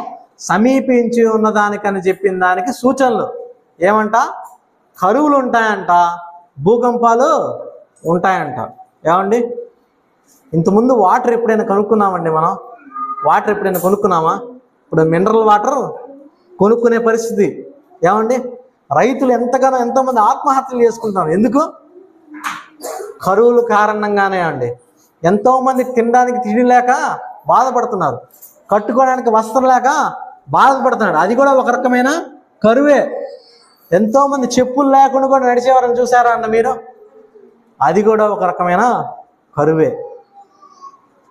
సమీపించి ఉన్నదానికని చెప్పిన దానికి సూచనలు. ఏమంట? కరువులు ఉంటాయంట, భూకంపాలు ఉంటాయంట. ఏమండి, ఇంతకుముందు వాటర్ ఎప్పుడైనా కొనుక్కున్నామండి మనం? వాటర్ ఎప్పుడైనా కొనుక్కున్నామా? ఇప్పుడు మినరల్ వాటర్ కొనుక్కునే పరిస్థితి. ఏమండి, రైతులు ఎంతోమంది ఆత్మహత్యలు చేసుకుంటారు. ఎందుకు? కరువుల కారణంగానే అండి. ఎంతోమంది తినడానికి తిండి లేక బాధపడుతున్నారు, కట్టుకోవడానికి వస్త్రం లేక బాధపడుతున్నాడు. అది కూడా ఒక రకమైన కరువే. ఎంతోమంది చెప్పులు లేకుండా కూడా నడిచేవారని చూసారా అన్న మీరు? అది కూడా ఒక రకమైన కరువే.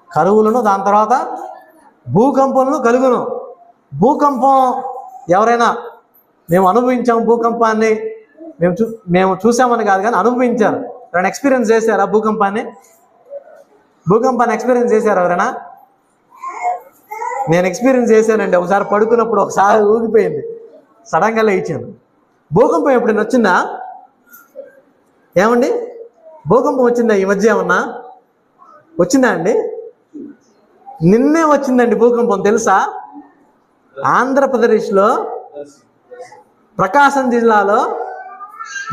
కరువులను, దాని తర్వాత భూకంపములను కలుగును. భూకంపం ఎవరైనా, మేము అనుభవించాము భూకంపాన్ని, మేము చూసామని కాదు కానీ అనుభవించారు. ఎవరైనా ఎక్స్పీరియన్స్ చేశారా భూకంపాన్ని? ఎక్స్పీరియన్స్ చేశారు ఎవరైనా? నేను ఎక్స్పీరియన్స్ చేశానండి. ఒకసారి పడుకున్నప్పుడు ఒకసారి ఊగిపోయింది, సడన్గా లేచాను. భూకంపం ఎప్పుడైనా వచ్చిందా? ఏమండి, భూకంపం వచ్చిందా ఈ మధ్య? ఏమన్నా వచ్చిందా అండి? నిన్నే వచ్చిందండి భూకంపం, తెలుసా? ఆంధ్రప్రదేశ్లో ప్రకాశం జిల్లాలో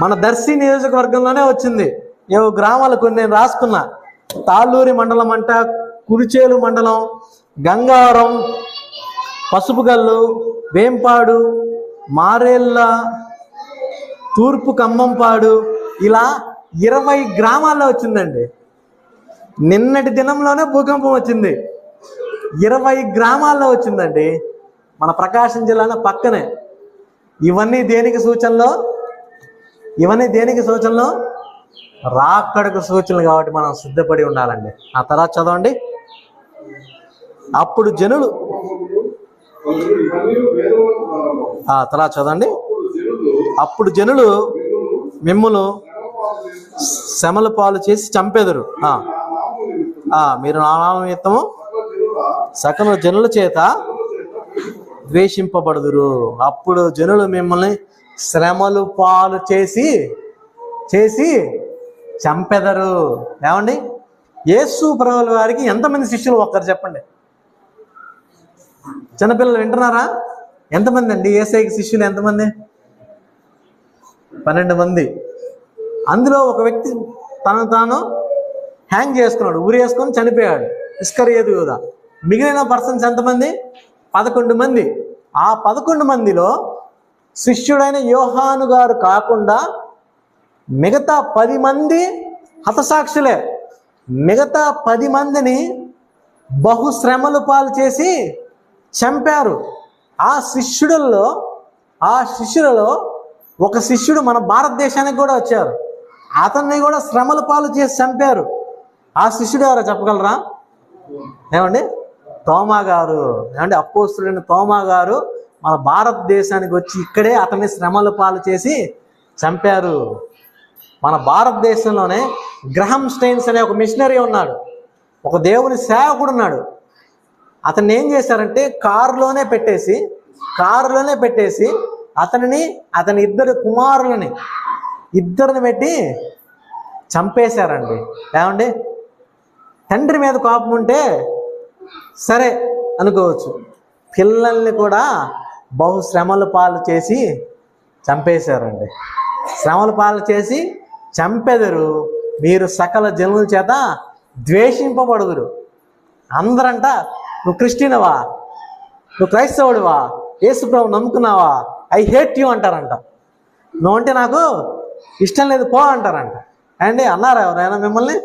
మన దర్శి నియోజకవర్గంలోనే వచ్చింది. ఏవో గ్రామాలు కొన్ని నేను రాసుకున్నా. తాళ్ళూరి మండలం అంట, కురిచేలు మండలం, గంగావరం, పసుపుగల్లు, వేంపాడు, మారేళ్ళ, తూర్పు ఖమ్మంపాడు, ఇలా 20 గ్రామాల్లో వచ్చిందండి. నిన్నటి దినంలోనే భూకంపం వచ్చింది. 20 గ్రామాల్లో వచ్చిందండి, మన ప్రకాశం జిల్లాలో పక్కనే. ఇవన్నీ దేనికి సూచనలో? రాకడకు సూచనలు కాబట్టి మనం సిద్ధపడి ఉండాలండి. ఆ తర్వాత చదవండి. అప్పుడు జనులు, తర్వాత చదవండి. అప్పుడు జనులు మిమ్మును శ్రమల పాలు చేసి చంపెదరు. మీరు నా నామం నిమిత్తము సకల జనుల చేత ద్వేషింపబడుదురు. అప్పుడు జనులు మిమ్మల్ని శ్రమలు పాలు చేసి చంపెదరు. ఏమండి, యేసు ప్రభువుల వారికి ఎంతమంది శిష్యులు? ఒక్కరు చెప్పండి. చిన్నపిల్లలు వింటున్నారా? ఎంతమంది అండి యేసయ్యకి శిష్యులు? ఎంతమంది? 12 మంది. అందులో ఒక వ్యక్తి తాను హ్యాంగ్ చేసుకున్నాడు, ఉరి వేసుకొని చనిపోయాడు, ఇస్కరియోతు యూదా. మిగిలిన పర్సన్స్ ఎంతమంది? 11 మంది. ఆ 11 మందిలో శిష్యుడైన యోహాను గారు కాకుండా మిగతా 10 మంది హతసాక్షులే. మిగతా 10 మందిని బహుశ్రమలు పాలు చేసి చంపారు. ఆ శిష్యుడుల్లో ఆ శిష్యులలో ఒక శిష్యుడు మన భారతదేశానికి కూడా వచ్చారు. అతన్ని కూడా శ్రమల పాలు చేసి చంపారు. ఆ శిష్యుడు ఎవరో చెప్పగలరా? ఏమండి? తోమా గారు. ఏమండి? అపోస్తలుడైన తోమా గారు మన భారతదేశానికి వచ్చి ఇక్కడే అతన్ని శ్రమల పాలు చేసి చంపారు. మన భారతదేశంలోనే గ్రహం స్టెయిన్స్ అనే ఒక మిషనరీ ఉన్నాడు, ఒక దేవుని సేవకుడు ఉన్నాడు. అతన్ని ఏం చేశారంటే కారులోనే పెట్టేసి అతనిని అతని ఇద్దరు కుమారులని ఇద్దరిని పెట్టి చంపేశారండి. ఏమండి? తండ్రి మీద కోపం ఉంటే సరే అనుకోవచ్చు, పిల్లల్ని కూడా బహు శ్రమల పాలు చేసి చంపేశారండి. శ్రమల పాలు చేసి చంపెదరు, మీరు సకల జనుల చేత ద్వేషింపబడుదురు. అందరంట, నువ్వు క్రిస్టియనవా, నువ్వు క్రైస్తవుడివా, యేసుప్రభు నమ్ముకున్నావా, ఐ హేట్ యూ అంటారంట. నువ్వు అంటే నాకు ఇష్టం లేదు పో అంటారంట. అండి అన్నారా ఎవరైనా మిమ్మల్ని?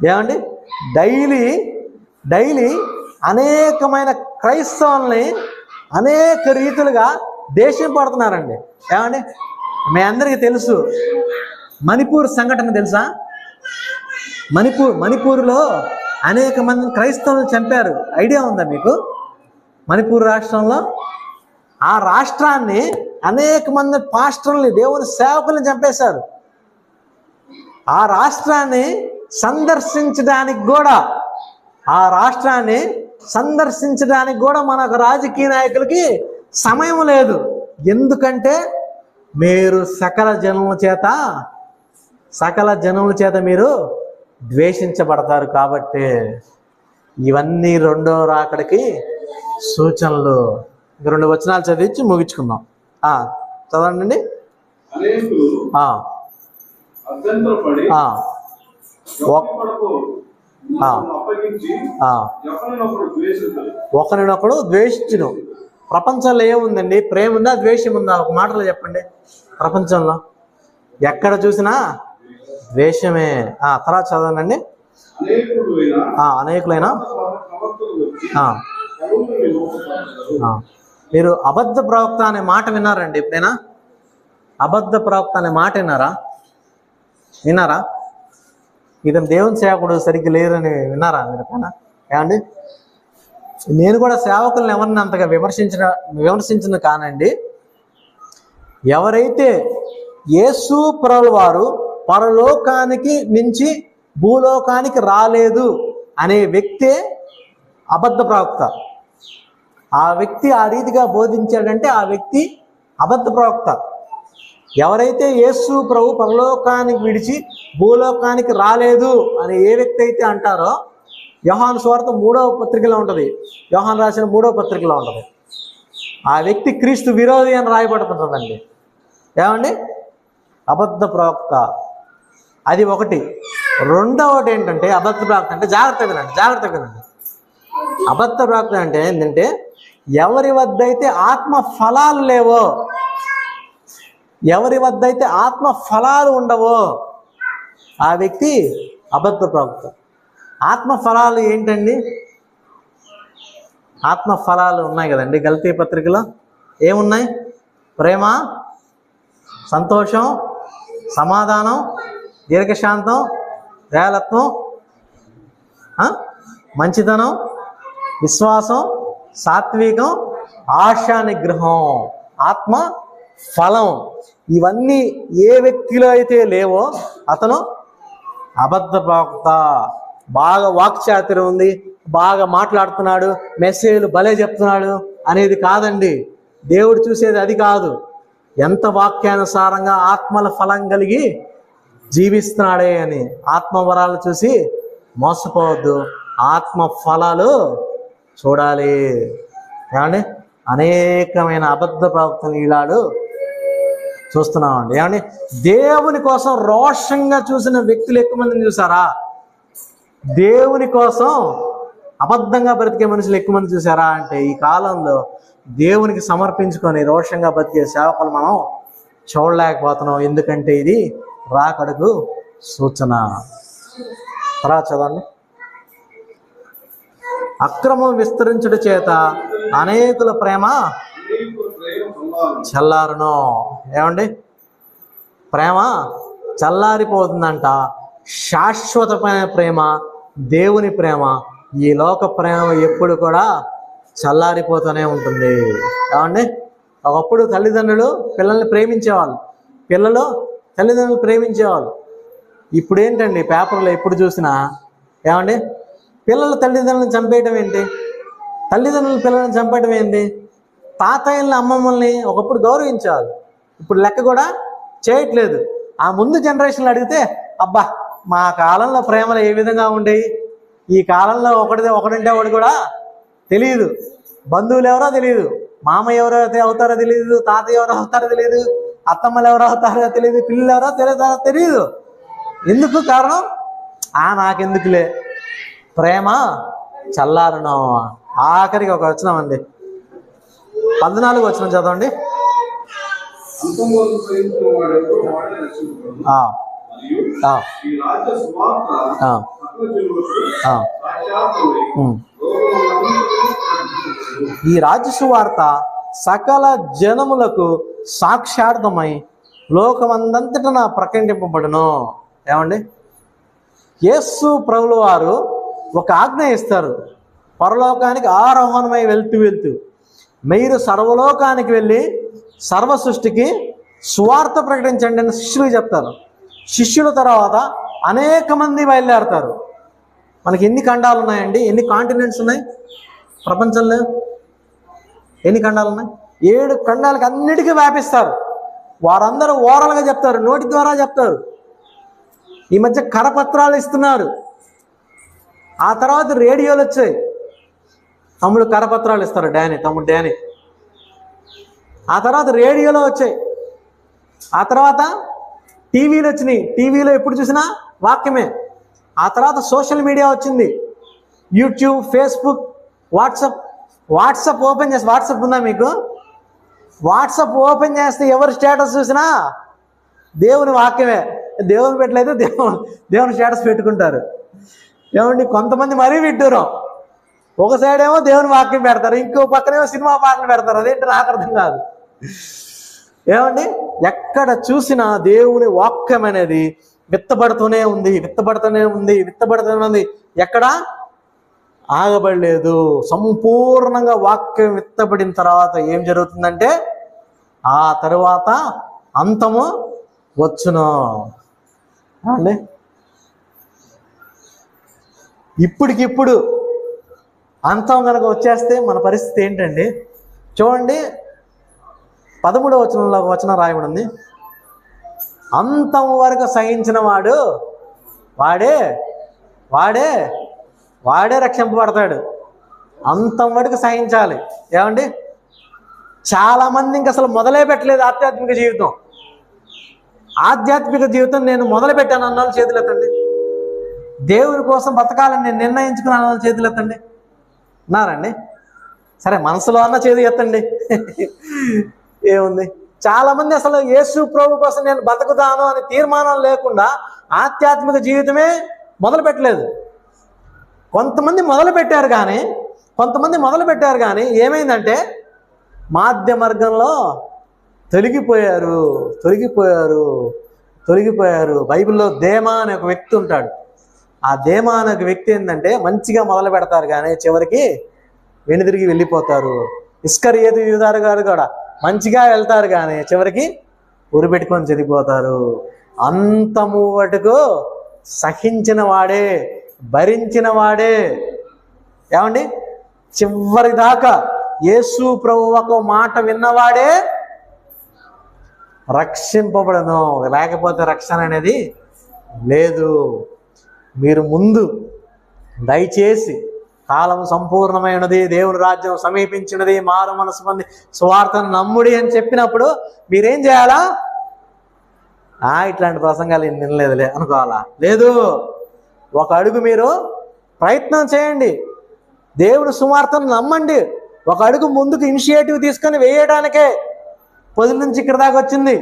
ఏమండి? డైలీ అనేకమైన క్రైస్తవుల్ని అనేక రీతులుగా దేశం పడుతున్నారండి. ఏమండి? మీ అందరికీ తెలుసు మణిపూర్ సంఘటన తెలుసా? మణిపూర్లో అనేక మంది క్రైస్తవులను చంపారు. ఐడియా ఉందా మీకు? మణిపూర్ రాష్ట్రంలో ఆ రాష్ట్రాన్ని అనేక మంది పాస్టర్లని, దేవుని సేవకుల్ని చంపేశారు. ఆ రాష్ట్రాన్ని సందర్శించడానికి కూడా మనకు రాజకీయ నాయకులకి సమయం లేదు. ఎందుకంటే మీరు సకల జనముల చేత మీరు ద్వేషించబడతారు. కాబట్టి ఇవన్నీ రెండో రాకడికి సూచనలు. 2 వచనాలు చదివించి ముగించుకుందాం. చదవండి. ఒకరినొకడు ద్వేషించును. ప్రపంచంలో ఏముందండి? ప్రేమ ఉందా, ద్వేషం ఉందా? ఒక మాటలో చెప్పండి. ప్రపంచంలో ఎక్కడ చూసినా ద్వేషమే. తర్వాత చదవండి. అనేకులైన మీరు అబద్ధ ప్రవక్త అనే మాట విన్నారండి ఎప్పుడైనా? అబద్ధ ప్రవక్త అనే మాట విన్నారా? ఇతను దేవుని సేవకుడు సరిగ్గా లేరని విన్నారా మీరు? ఏమండి? నేను కూడా సేవకులను ఎవరిని అంతగా విమర్శించిన కానండి. ఎవరైతే యేసు ప్రభువు వారు పరలోకానికి నుంచి భూలోకానికి రాలేదు అనే వ్యక్తే అబద్ధ ప్రవక్త. ఆ వ్యక్తి ఆ రీతిగా బోధించాడంటే ఆ వ్యక్తి అబద్ధ ప్రవక్త. ఎవరైతే యేసు ప్రభు పరలోకానికి విడిచి భూలోకానికి రాలేదు అని ఏ వ్యక్తి అయితే అంటారో, యోహాను సువార్త 3వ పత్రికలో ఉంటుంది, యోహాను రాసిన 3వ పత్రికలో ఉంటుంది, ఆ వ్యక్తి క్రీస్తు విరోధి అని రాయబడుతుంటుందండి. ఏమండి? అబద్ధ ప్రవక్త. అది ఒకటి. రెండవది ఏంటంటే అబద్ధ ప్రవక్త అంటే జాగ్రత్తగా వినండి. అబద్ధ ప్రవక్త అంటే ఏంటంటే ఎవరి వద్ద అయితే ఆత్మ ఫలాలు ఉండవో ఆ వ్యక్తి అబద్ధ ప్రవక్త. ఆత్మ ఫలాలు ఏంటండి? ఆత్మ ఫలాలు ఉన్నాయి కదండి గలతీ పత్రికలో. ఏమున్నాయి? ప్రేమ, సంతోషం, సమాధానం, దీర్ఘశాంతం, దయాళత్వం, మంచితనం, విశ్వాసం, సాత్వికం, ఆశా నిగ్రహం, ఆత్మ ఫలం. ఇవన్నీ ఏ వ్యక్తిలో అయితే లేవో అతను అబద్ధ ప్రవక్త. బాగా వాక్చాతుర్యం ఉంది, బాగా మాట్లాడుతున్నాడు, మెసేజ్లు భలే చెప్తున్నాడు అనేది కాదండి. దేవుడు చూసేది అది కాదు. ఎంత వాక్యానుసారంగా ఆత్మల ఫలం కలిగి జీవిస్తున్నాడే అని. ఆత్మవరాలు చూసి మోసపోవద్దు, ఆత్మ ఫలాలు చూడాలి. ఏమండి? అనేకమైన అబద్ధ ప్రవక్తలు ఈనాడు చూస్తున్నామండి. ఏమండి? దేవుని కోసం రోషంగా చూసిన వ్యక్తులు ఎక్కువ మందిని చూసారా? దేవుని కోసం అబద్ధంగా బ్రతికే మనుషులు ఎక్కువ మంది చూసారా అంటే ఈ కాలంలో దేవునికి సమర్పించుకొని రోషంగా బ్రతికే సేవకులు మనం చూడలేకపోతున్నాం. ఎందుకంటే ఇది రాకడకు సూచన. తర్వాత చదవండి. అక్రమం విస్తరించుట చేత అనేకుల ప్రేమ చల్లారును. ఏమండి, ప్రేమ చల్లారిపోతుందంట. శాశ్వతమైన ప్రేమ దేవుని ప్రేమ. ఈ లోక ప్రేమ ఎప్పుడు కూడా చల్లారిపోతూనే ఉంటుంది. ఏమండి, ఒకప్పుడు తల్లిదండ్రులు పిల్లల్ని ప్రేమించేవాళ్ళు, పిల్లలు తల్లిదండ్రులు ప్రేమించేవాళ్ళు. ఇప్పుడు ఏంటండి, పేపర్లో ఎప్పుడు చూసినా ఏమండి, పిల్లలు తల్లిదండ్రులను చంపేయటం ఏంటి, తల్లిదండ్రులు పిల్లల్ని చంపేయటం ఏంటి? తాతయ్యల్ని అమ్మమ్మల్ని ఒకప్పుడు గౌరవించేవాళ్ళు, ఇప్పుడు లెక్క కూడా చేయట్లేదు. ఆ ముందు జనరేషన్లు అడిగితే అబ్బా మా కాలంలో ప్రేమలు ఏ విధంగా ఉండేవి, ఈ కాలంలో ఒకడంటే ఒకటి కూడా తెలియదు, బంధువులు ఎవరో తెలియదు, మామ ఎవరో అవుతారో తెలియదు, తాతయ్య ఎవరో అవుతారో తెలియదు, అత్తమ్మలు ఎవరో అవుతారో తెలియదు, పిల్లలు ఎవరో తెలియదు. ఎందుకు కారణం? నాకెందుకులే, ప్రేమ చల్లారును. ఆఖరికి ఒక వచనం అండి, 14 వచనం చదవండి. ఈ రాజ్య సువార్త సకల జనములకు సాక్షార్థమై లోకమందంతటన ప్రకటింపబడును. ఏమండి, యేసు ప్రభుల వారు ఒక ఆజ్ఞ ఇస్తారు, పరలోకానికి ఆరోహణమై వెళ్తూ మీరు సర్వలోకానికి వెళ్ళి సర్వ సృష్టికి సువార్త ప్రకటించండి అని శిష్యులకు చెప్తారు. శిష్యుల తర్వాత అనేక మంది బయలుదేరతారు. మనకి ఎన్ని ఖండాలు ఉన్నాయండి, ఎన్ని కాంటినెంట్స్ ఉన్నాయి ప్రపంచంలో? ఎన్ని ఖండాలు ఉన్నాయి? 7 ఖండాలకు అన్నిటికీ వ్యాపిస్తారు. వారందరూ ఓరల్గా చెప్తారు, నోటి ద్వారా చెప్తారు. ఈ మధ్య కరపత్రాలు ఇస్తున్నారు, ఆ తర్వాత రేడియోలు వచ్చాయి. తమ్ముడు కరపత్రాలు ఇస్తారు, తమ్ముడు డానీ. ఆ తర్వాత రేడియోలో వచ్చాయి, ఆ తర్వాత టీవీలు వచ్చినాయి, టీవీలో ఎప్పుడు చూసినా వాక్యమే. ఆ తర్వాత సోషల్ మీడియా వచ్చింది, యూట్యూబ్, ఫేస్బుక్, వాట్సాప్ ఓపెన్ చేసి, వాట్సాప్ ఉందా మీకు? వాట్సాప్ ఓపెన్ చేస్తే ఎవరు స్టేటస్ చూసినా దేవుని వాక్యమే. దేవుని పెట్టలేదు, దేవుని స్టేటస్ పెట్టుకుంటారు. ఏమండి, కొంతమంది మరీ విడ్డూరం. ఒక సైడ్ ఏమో దేవుని వాక్యం పెడతారు, ఇంకో పక్కనేమో సినిమా పాటలు పెడతారు. అదేంటి నాకు అర్థం కాదు. ఏమండి, ఎక్కడ చూసినా దేవుని వాక్యం అనేది విత్తబడుతూనే ఉంది. ఎక్కడ ఆగబడలేదు. సంపూర్ణంగా వాక్యం విత్తబడిన తర్వాత ఏం జరుగుతుందంటే ఆ తరువాత అంతము వచ్చును. అండి, ఇప్పటికిప్పుడు అంతం కనుక వచ్చేస్తే మన పరిస్థితి ఏంటండి? చూడండి, 13వ వచనంలో ఒక వచనం రాయబడి ఉంది, అంతం వరకు సహించిన వాడు వాడే రక్షింపబడతాడు. అంతం వరకు సహించాలి. ఏమండి, చాలామంది ఇంక అసలు మొదలే పెట్టలేదు ఆధ్యాత్మిక జీవితం. నేను మొదలు పెట్టాను అన్న వాళ్ళు చేతులు ఎత్తండి. దేవుని కోసం బతకాలని నేను నిర్ణయించుకున్నాను అన్న వాళ్ళు చేతులు ఎత్తండి. ఉన్నారండి? సరే, మనసులో అన్న చేతి ఎత్తండి. ఏముంది, చాలామంది అసలు యేసు ప్రభు కోసం నేను బతుకుతాను అని తీర్మానం లేకుండా ఆధ్యాత్మిక జీవితమే మొదలు పెట్టలేదు. కొంతమంది మొదలు పెట్టారు కానీ ఏమైందంటే మాధ్య మార్గంలో తొలగిపోయారు. బైబిల్లో దేమా అనే ఒక వ్యక్తి ఉంటాడు. ఆ దేమా అనే ఒక వ్యక్తి ఏంటంటే మంచిగా మొదలు పెడతారు కానీ చివరికి వెనుదిరిగి వెళ్ళిపోతారు. ఇస్కరియోతు యూదా గారు కూడా మంచిగా వెళ్తారు కానీ చివరికి ఉరిపెట్టుకొని చనిపోతారు. అంతము వటుకు సహించిన వాడే, భరించిన వాడే, ఏమండి, చివరి దాకా యేసు ప్రభువు ఒక మాట విన్నవాడే రక్షింపబడను. లేకపోతే రక్షణ అనేది లేదు. మీరు ముందు దయచేసి కాలం సంపూర్ణమైనది, దేవుని రాజ్యం సమీపించినది, మారు మనసు పొంది సువార్తను నమ్ముడి అని చెప్పినప్పుడు మీరేం చేయాలా? ఇట్లాంటి ప్రసంగాలు వినలేదులే అనుకోవాలా? లేదు, ఒక అడుగు మీరు ప్రయత్నం చేయండి, దేవుని సువార్తను నమ్మండి. ఒక అడుగు ముందుకు ఇనిషియేటివ్ తీసుకొని వేయడానికే పొద్దు నుంచి ఇక్కడ దాకా వచ్చింది.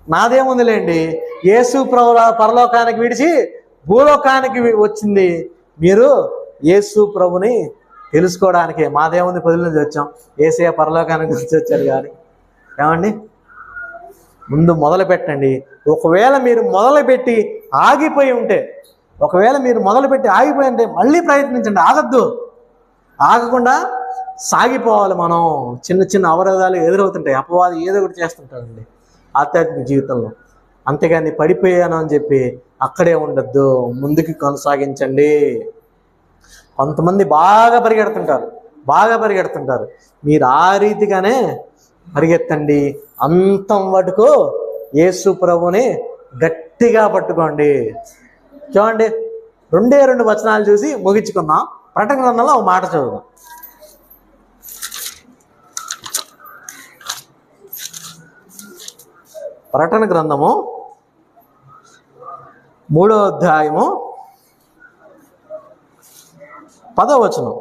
నాదేముందిలేండి, యేసు పరలోకానికి విడిచి భూలోకానికి వచ్చింది. మీరు యేసు ప్రభుని తెలుసుకోవడానికే. మాదేముంది, పొద్దు నుంచి వచ్చాం, యేసయ్య పరలోకానికి నుంచి వచ్చారు కానీ ఏమండి? ముందు మొదలు పెట్టండి. ఒకవేళ మీరు మొదలుపెట్టి ఆగిపోయి ఉంటే, మళ్ళీ ప్రయత్నించండి. ఆగకుండా సాగిపోవాలి. మనం చిన్న చిన్న అవరోధాలు ఎదురవుతుంటాయి, అపవాది ఏదో ఒకటి చేస్తుంటాడండి ఆధ్యాత్మిక జీవితంలో. అంతేగాని పడిపోయాను అని చెప్పి అక్కడే ఉండొద్దు, ముందుకు కొనసాగించండి. కొంతమంది బాగా పరిగెడుతుంటారు. మీరు ఆ రీతిగానే పరిగెత్తండి. అంతం వరకు యేసు ప్రభుని గట్టిగా పట్టుకోండి. చూడండి, 2 వచనాలు చూసి ముగించుకుందాం. ప్రకటన గ్రంథంలో ఒక మాట చదువుదాం. ప్రకటన గ్రంథము 3వ అధ్యాయము 10వ వచనం.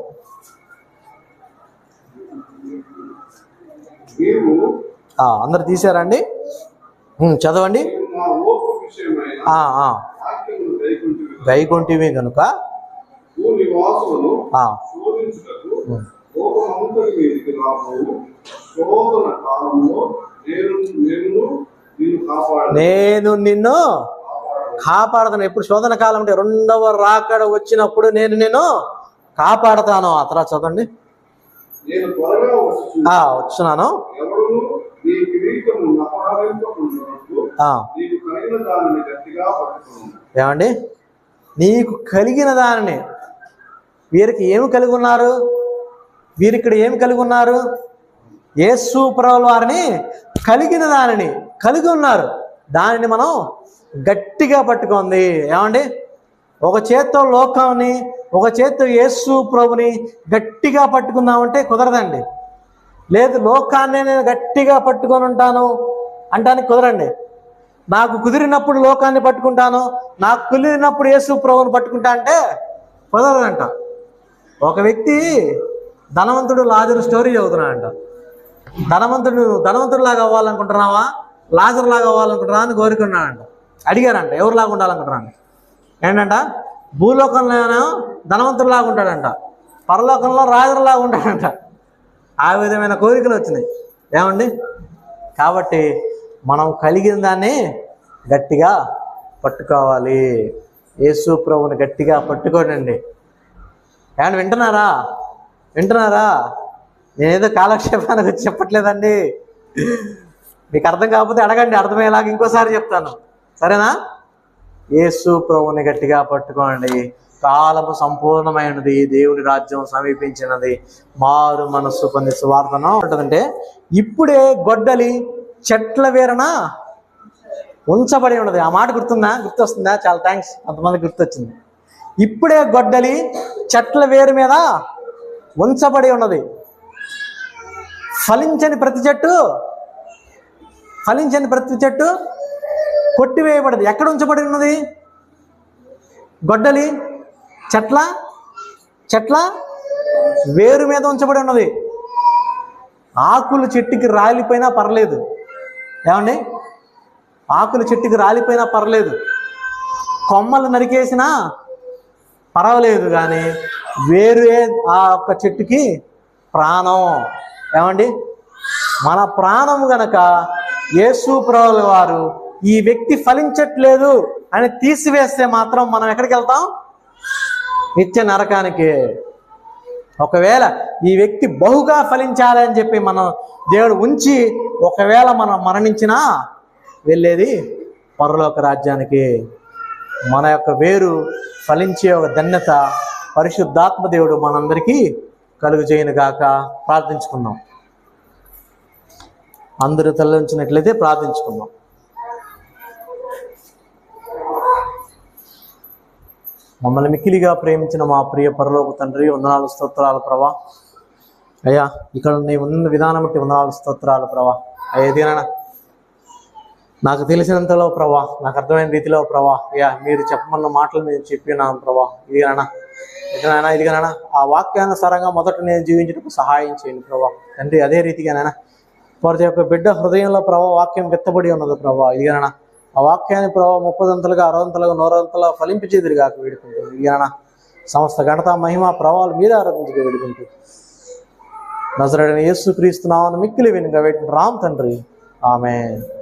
అందరు తీశారండి? చదవండి. గైకొంటివి కనుక నేను నిన్ను కాపాడుతాను. ఎప్పుడు? శోధన కాలం అంటే 2వ రాకడ వచ్చినప్పుడు నేను నిన్ను కాపాడుతాను. ఆ తర్వాత చదవండి. వచ్చున్నాను. ఏమండి? నీకు కలిగిన దానిని. వీరికి ఏమి కలిగి ఉన్నారు? వీరిక్కడ ఏమి కలిగి ఉన్నారు? యేసు ప్రభువు వారిని కలిగిన దానిని కలిగి ఉన్నారు. దానిని మనం గట్టిగా పట్టుకుంది. ఏమండి? ఒక చేత్తో లోకాన్ని, ఒక చేత్తో యేసు ప్రభుని గట్టిగా పట్టుకుందామంటే కుదరదండి. లేదు, లోకాన్ని నేను గట్టిగా పట్టుకొని ఉంటాను అంటానికి కుదరండి. నాకు కుదిరినప్పుడు లోకాన్ని పట్టుకుంటాను, నాకు కుదిరినప్పుడు యేసు ప్రభువుని పట్టుకుంటా అంటే కుదరదంట. ఒక వ్యక్తి ధనవంతుడు లాజరు స్టోరీ చదువుతున్నాడంట. ధనవంతుడిలాగా అవ్వాలనుకుంటున్నావా, లాజరు లాగా అవ్వాలనుకుంటున్నావా అని కోరుకున్నాడంట. అడిగారంట, ఎవరిలాగా ఉండాలనుకుంటున్నాను. ఏంటంట? భూలోకంలోనో ధనవంతుడిలాగా ఉంటాడంట, పరలోకంలో రాజులాగా ఉంటాడంట. ఆ విధమైన కోరికలు వచ్చినాయి. ఏమండి? కాబట్టి మనం కలిగిన దాన్ని గట్టిగా పట్టుకోవాలి. యేసు ప్రభువుని గట్టిగా పట్టుకోనండి. ఏమన్నా వింటున్నారా? నేనేదో కాలక్షేపానికి వచ్చి చెప్పట్లేదండి. మీకు అర్థం కాకపోతే అడగండి, అర్థమయ్యేలాగా ఇంకోసారి చెప్తాను. సరేనా? యేసు ప్రభువుని గట్టిగా పట్టుకోండి. కాలము సంపూర్ణమైనది, దేవుని రాజ్యం సమీపించినది, మారు మనస్సు పొంది సువార్తను ఉంటుందంటే ఇప్పుడే గొడ్డలి చెట్ల వేరన ఉంచబడి ఉన్నది. ఆ మాట గుర్తొస్తుందా? చాలా థ్యాంక్స్, అంతమంది గుర్తొచ్చింది. ఇప్పుడే గొడ్డలి చెట్ల వేరు మీద ఉంచబడి ఉన్నది. ఫలించని ప్రతి చెట్టు కొట్టివేయబడదు. ఎక్కడ ఉంచబడి ఉన్నది? గొడ్డలి చెట్ల వేరు మీద ఉంచబడి ఉన్నది. ఆకులు చెట్టుకి రాలిపోయినా పర్లేదు. ఏమండి? ఆకులు చెట్టుకి రాలిపోయినా పర్లేదు, కొమ్మలు నరికేసినా పర్వాలేదు, కానీ వేరే ఆ ఒక్క చెట్టుకి ప్రాణం. ఏమండి? మన ప్రాణం గనక యేసు ప్రభువు వారు ఈ వ్యక్తి ఫలించట్లేదు అని తీసివేస్తే మాత్రం మనం ఎక్కడికి వెళ్తాం? నిత్య నరకానికి. ఒకవేళ ఈ వ్యక్తి బహుగా ఫలించాలని చెప్పి మనం దేవుడు ఉంచి ఒకవేళ మనం మరణించినా వెళ్ళేది పరలోక రాజ్యానికి. మన యొక్క వేరు ఫలించే ఒక ధన్యత పరిశుద్ధాత్మ దేవుడు మనందరికీ కలుగు చేయను గాక. ప్రార్థించుకుందాం. అందరూ తలవంచినట్లయితే ప్రార్థించుకుందాం. మమ్మల్ని మిక్కిలిగా ప్రేమించిన మా ప్రియ పరలోక తండ్రి, వందనాలు స్తోత్రాలు ప్రభా. అయ్యా, ఇక్కడ నీ ఉన్న విధానం బట్టి వందనాలు స్తోత్రాలు ప్రభా. అయ్యా, ఇదిగనా నాకు తెలిసినంతలో ప్రభా, నాకు అర్థమైన రీతిలో ప్రభా, అయ్యా మీరు చెప్పమన్న మాటలు మేము చెప్పినాను ప్రభా. ఇదిగనా ఆ వాక్యానుసారంగా మొదట నేను జీవించడానికి సహాయం చేయండి ప్రభా తండ్రి. అదే రీతిగానైనా వారి యొక్క బిడ్డ హృదయంలో ప్రభా వాక్యం వెత్తబడి ఉన్నది ప్రభా. ఇదిగనా ఆ వాక్యాన్ని ప్రభావ 30 60 100 ఫలింపచేదురు కాక వేడుకుంటూ ఇదిగనా సమస్త ఘనత మహిమ ప్రభావాలు మీరే ఆరాధించుకు వేడుకుంటూ నజరేయుడైన యేసుక్రీస్తు నామమున మిక్కిలి వినగా వేడుకుంటున్నాం తండ్రి. ఆమేన్.